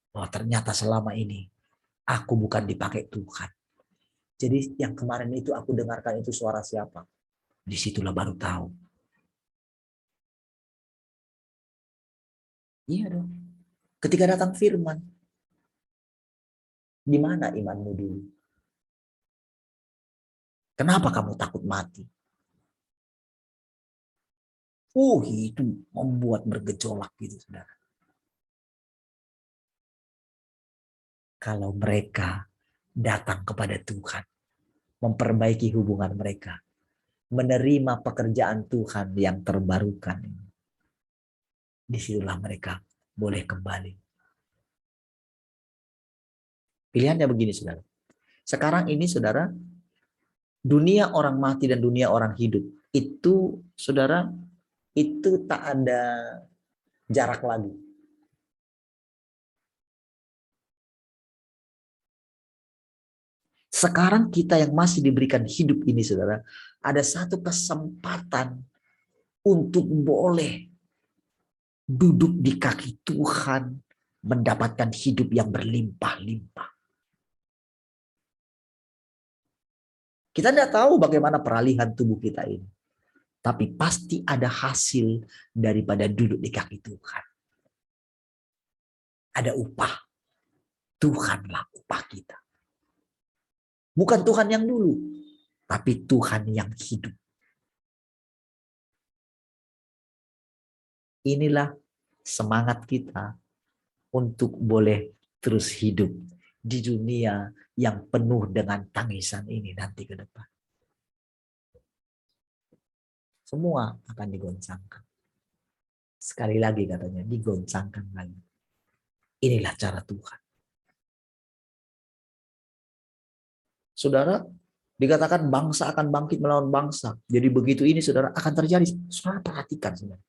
bahwa ternyata selama ini aku bukan dipakai Tuhan. Jadi yang kemarin itu aku dengarkan itu suara siapa? Disitulah baru tahu. Iya dong. Ketika datang firman, di mana imanmu dulu? Kenapa kamu takut mati? Itu membuat bergejolak gitu, saudara. Kalau mereka datang kepada Tuhan, memperbaiki hubungan mereka, menerima pekerjaan Tuhan yang terbarukan, disitulah mereka boleh kembali. Pilihannya begini, saudara. Sekarang ini, saudara, dunia orang mati dan dunia orang hidup itu, saudara, itu tak ada jarak lagi. Sekarang kita yang masih diberikan hidup ini, saudara, ada satu kesempatan untuk boleh duduk di kaki Tuhan, mendapatkan hidup yang berlimpah-limpah. Kita tidak tahu bagaimana peralihan tubuh kita ini. Tapi pasti ada hasil daripada duduk di kaki Tuhan. Ada upah. Tuhanlah upah kita. Bukan Tuhan yang dulu, tapi Tuhan yang hidup. Inilah semangat kita untuk boleh terus hidup di dunia yang penuh dengan tangisan ini nanti ke depan. Semua akan digoncangkan. Sekali lagi katanya, digoncangkan lagi. Inilah cara Tuhan. Saudara, dikatakan bangsa akan bangkit melawan bangsa. Jadi begitu ini saudara akan terjadi. Saudara perhatikan saudara.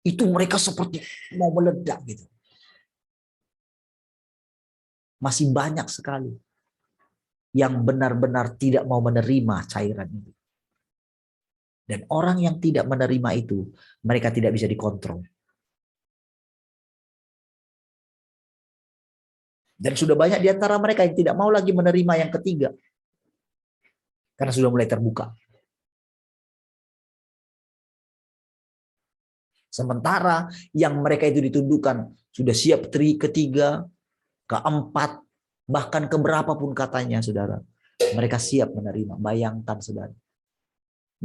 Itu mereka seperti mau meledak gitu. Masih banyak sekali yang benar-benar tidak mau menerima cairan itu. Dan orang yang tidak menerima itu, mereka tidak bisa dikontrol. Dan sudah banyak di antara mereka yang tidak mau lagi menerima yang ketiga. Karena sudah mulai terbuka. Sementara yang mereka itu ditundukkan sudah siap ketiga, keempat, bahkan keberapapun katanya, saudara. Mereka siap menerima. Bayangkan, saudara.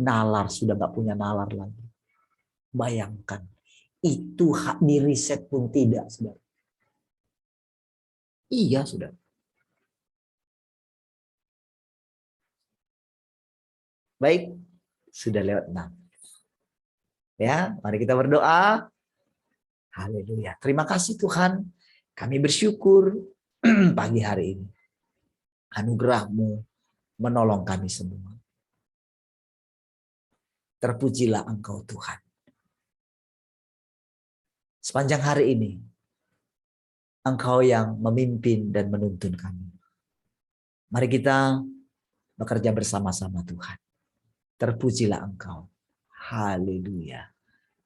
Nalar sudah nggak punya nalar lagi. Bayangkan. Itu hak di riset pun tidak, saudara. Iya, saudara. Baik, sudah lewat 6. Ya, mari kita berdoa. Haleluya. Terima kasih Tuhan. Kami bersyukur pagi hari ini. Anugerah-Mu menolong kami semua. Terpujilah Engkau Tuhan. Sepanjang hari ini, Engkau yang memimpin dan menuntun kami. Mari kita bekerja bersama-sama Tuhan. Terpujilah Engkau. Haleluya.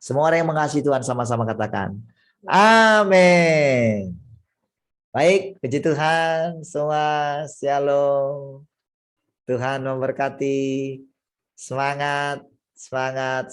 Semua orang yang mengasihi Tuhan sama-sama katakan, amin. Baik, puji Tuhan semua. Shalom. Tuhan memberkati. Semangat, semangat.